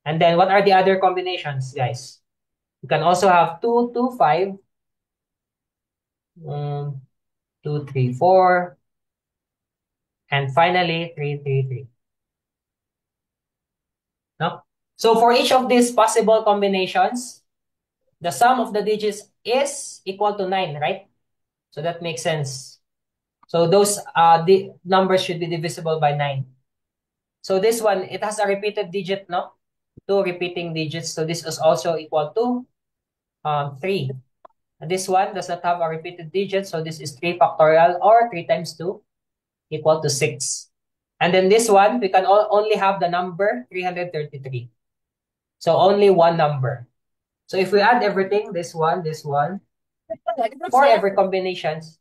And then what are the other combinations, guys? You can also have 2, 2, 5, 2, 3, 4, and finally 3, 3, 3. No? So for each of these possible combinations, the sum of the digits is equal to 9, right? So that makes sense. So those the numbers should be divisible by 9. So this one, it has a repeated digit, no? 2 repeating digits. So this is also equal to 3. And this one does not have a repeated digit. So this is 3 factorial or 3 times 2 equal to 6. And then this one, we can only have the number 333. So only one number. So if we add everything, this one, for every combinations,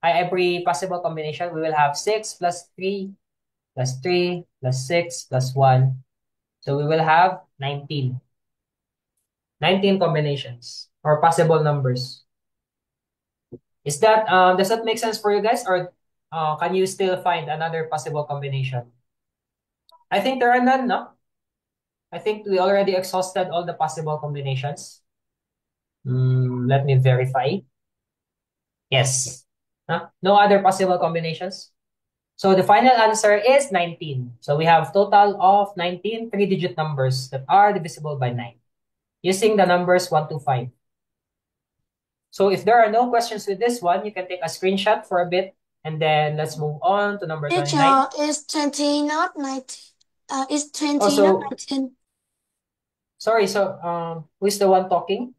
every possible combination, we will have 6 plus 3 plus 3 plus 6 plus 1. So we will have 19. 19 combinations or possible numbers. Is that, does that make sense for you guys? Or can you still find another possible combination? I think there are none, no? I think we already exhausted all the possible combinations. Let me verify. Yes. No other possible combinations? So the final answer is 19. So we have total of 19 three-digit numbers that are divisible by 9 using the numbers 1 to 5. So if there are no questions with this one, you can take a screenshot for a bit and then let's move on to number 29. Is 20 not 19? Is 20 Also, not 19? sorry, so who's the one talking?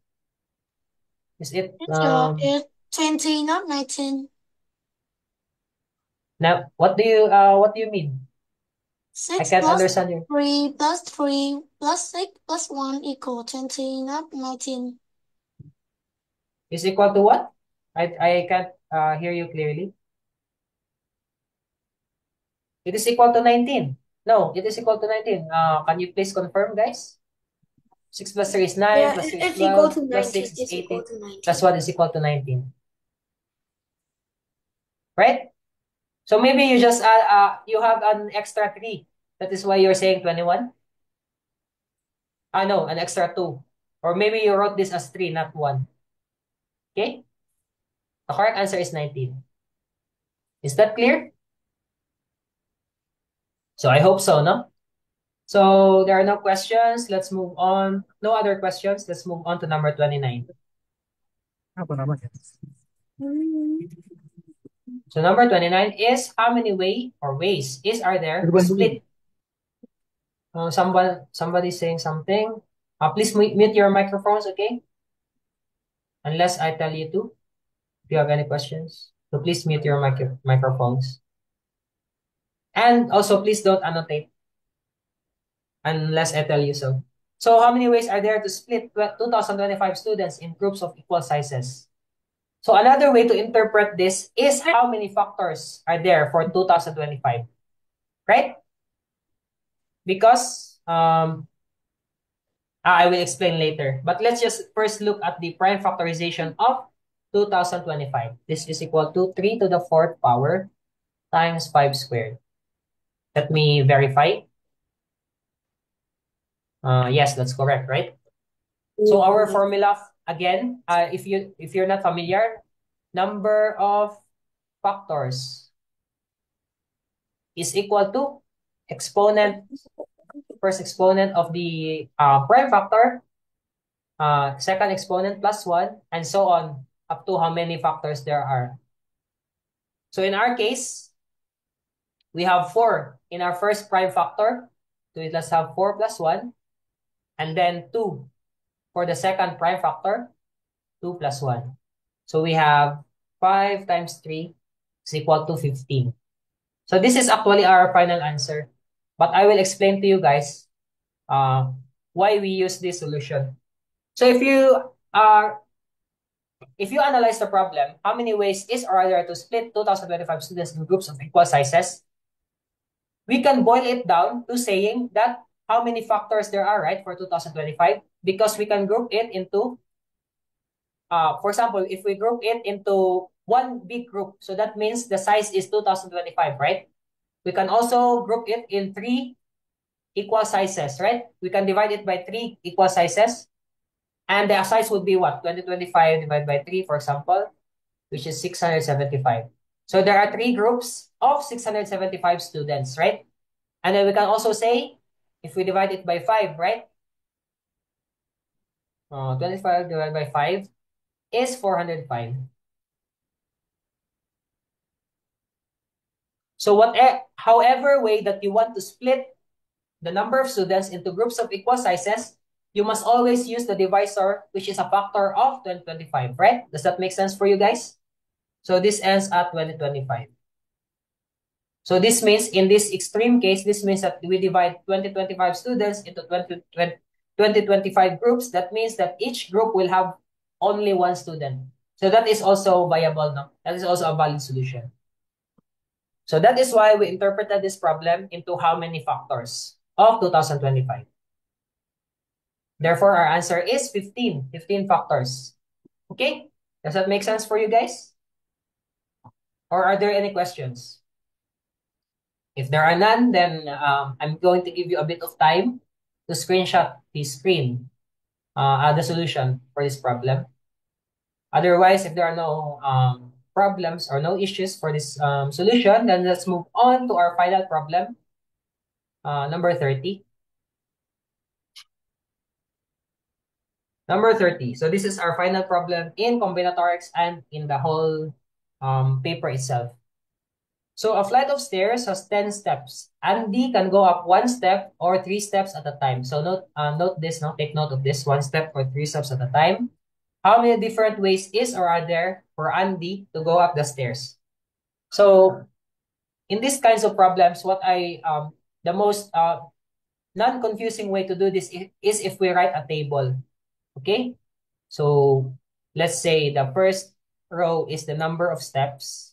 Is it Is 20 not 19? now what do you mean? I 6 can't plus understand you. 3 plus 3 plus 6 plus 1 equal 20 not 19. Is equal to what? I can't hear you clearly. It is equal to 19. No, it is equal to 19. Can you please confirm, guys? 6 plus 3 is 9, Yeah, plus 3 is it's equal 12, to plus 19. 6 is It's equal 18, to 19. plus 1 is equal to 19. Right? So maybe you just you have an extra 3. That is why you're saying 21. No, an extra 2. Or maybe you wrote this as 3, not 1. Okay? The correct answer is 19. Is that clear? So I hope so, no? So there are no questions. Let's move on. No other questions. Let's move on to number 29. So number 29 is how many ways are there to split? Somebody's saying something. Please mute your microphones, okay? Unless I tell you to. If you have any questions, so please mute your microphones. And also, please don't annotate unless I tell you so. So how many ways are there to split 2025 students in groups of equal sizes? So another way to interpret this is how many factors are there for 2025, right? Because I will explain later. But let's just first look at the prime factorization of 2025. This is equal to 3 to the 4th power times 5 squared. Let me verify. Yes, that's correct, right? So our formula, again, if you're not familiar, number of factors is equal to first exponent of the prime factor, second exponent plus 1, and so on, up to how many factors there are. So in our case, we have 4 in our first prime factor. So let's have 4 plus 1, and then 2 for the second prime factor, 2 plus 1. So we have 5 times 3 is equal to 15. So this is actually our final answer. But I will explain to you guys why we use this solution. So if you analyze the problem, how many ways are there to split 2025 students in groups of equal sizes? We can boil it down to saying that how many factors there are, right, for 2025, because we can group it into, for example, if we group it into one big group, so that means the size is 2025, right? We can also group it in 3 equal sizes, right? We can divide it by 3 equal sizes. And the size would be what? 2025 divided by 3, for example, which is 675. So there are 3 groups of 675 students, right? And then we can also say, if we divide it by 5, right? 25 divided by 5 is 405. So however way that you want to split the number of students into groups of equal sizes, you must always use the divisor, which is a factor of 2025, right? Does that make sense for you guys? So this ends at 2025. So this means, in this extreme case, this means that we divide 2025 students into 2025 groups. That means that each group will have only 1 student. So that is also viable, no? That is also a valid solution. So that is why we interpreted this problem into how many factors of 2025. Therefore, our answer is 15 factors. Okay? Does that make sense for you guys? Or are there any questions? If there are none, then I'm going to give you a bit of time to screenshot the screen, the solution for this problem. Otherwise, if there are no problems or no issues for this solution, then let's move on to our final problem, number 30. Number 30. So this is our final problem in combinatorics and in the whole paper itself. So a flight of stairs has 10 steps. Andy can go up 1 step or 3 steps at a time. So note this, take note of this, 1 step or 3 steps at a time. How many different ways are there for Andy to go up the stairs? So in these kinds of problems, the most non-confusing way to do this is if we write a table. Okay? So let's say the first row is the number of steps.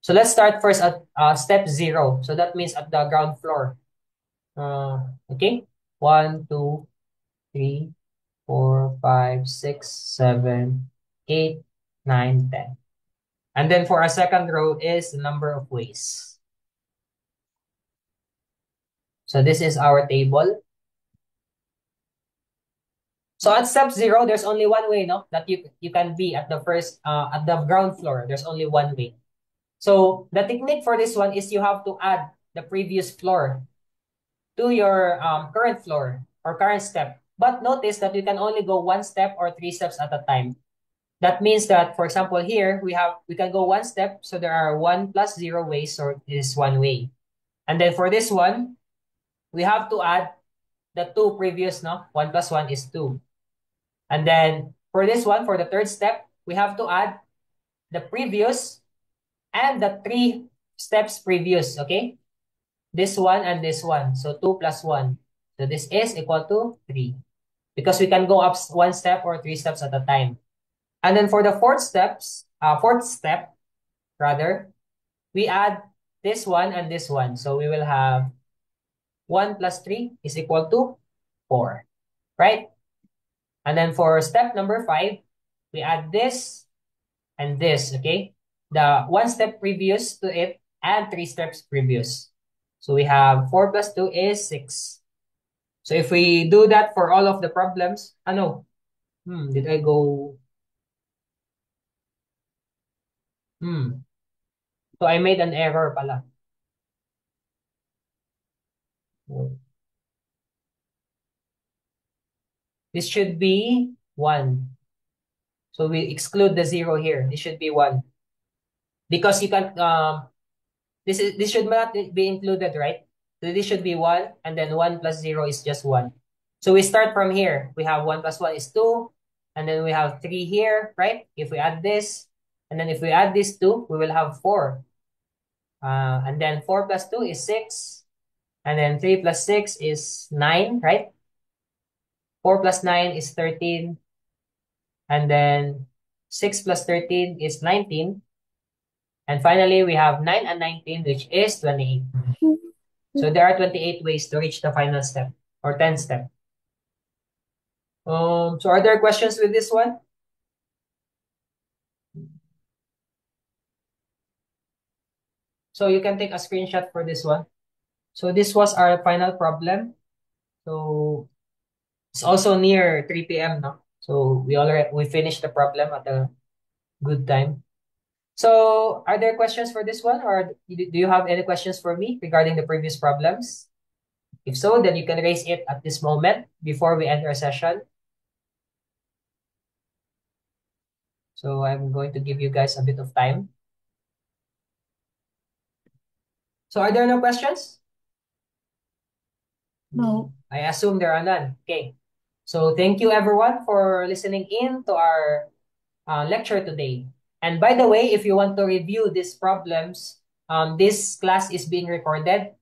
So let's start first at step 0. So that means at the ground floor. Okay, 1, 2, 3, 4, 5, 6, 7, 8, 9, 10. And then for our second row is the number of ways. So this is our table. So at step 0, there's only one way, no? That you can be at the first at the ground floor. There's only one way. So the technique for this one is you have to add the previous floor to your current floor or current step. But notice that you can only go one step or 3 steps at a time. That means that, for example, here we can go one step, so there are 1 plus 0 ways, so it is one way. And then for this one, we have to add the 2 previous, no? 1 plus 1 is 2. And then for this one, for the third step, we have to add the previous and the 3 steps previous, okay? This one and this one. So 2 plus 1. So this is equal to 3. Because we can go up one step or 3 steps at a time. And then for the fourth step, rather, we add this one and this one. So we will have 1 plus 3 is equal to 4. Right? And then for step number 5, we add this and this, okay? The 1 step previous to it and 3 steps previous. So we have 4 plus 2 is 6. So if we do that for all of the problems, did I go? So I made an error pala. This should be 1. So we exclude the 0 here. This should be 1. Because you can this should not be included, right? So this should be 1, and then 1 plus 0 is just 1. So we start from here. We have 1 plus 1 is 2, and then we have 3 here, right? If we add this, and then if we add this 2, we will have 4. And then 4 plus 2 is 6, and then 3 plus 6 is 9, right? 4 plus 9 is 13, and then 6 plus 13 is 19. And finally, we have 9 and 19, which is 28. So there are 28 ways to reach the final step or 10th step. So are there questions with this one? So you can take a screenshot for this one. So this was our final problem. So it's also near 3 p.m. now. So we finished the problem at a good time. So are there questions for this one, or do you have any questions for me regarding the previous problems? If so, then you can raise it at this moment before we end our session. So I'm going to give you guys a bit of time. So are there no questions? No. I assume there are none. Okay. So thank you everyone for listening in to our lecture today. And by the way, if you want to review these problems, this class is being recorded.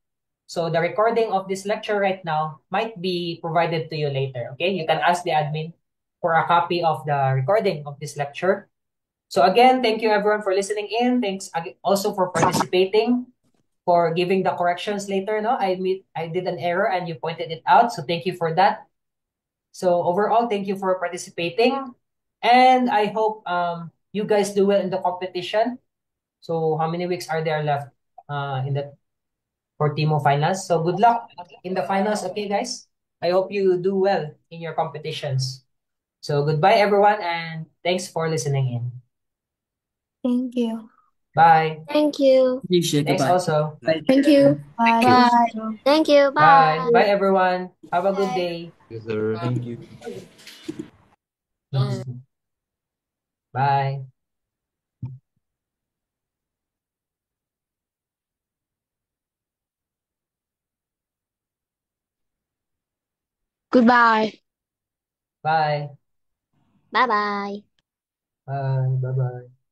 So the recording of this lecture right now might be provided to you later. Okay, you can ask the admin for a copy of the recording of this lecture. So again, thank you everyone for listening in. Thanks also for participating, for giving the corrections later. No, I did an error and you pointed it out. So thank you for that. So overall, thank you for participating. And I hope you guys do well in the competition. So how many weeks are there left for Timo finals? So good luck in the finals, okay, guys? I hope you do well in your competitions. So goodbye, everyone, and thanks for listening in. Thank you. Bye. Thank you. Appreciate Thanks goodbye. also. Thank you. Bye. Thank you. Bye. Bye. Bye, everyone. Have a good Bye. day. Yes, sir. Thank you. Bye. Goodbye. Bye. Bye bye. Bye. Bye-bye.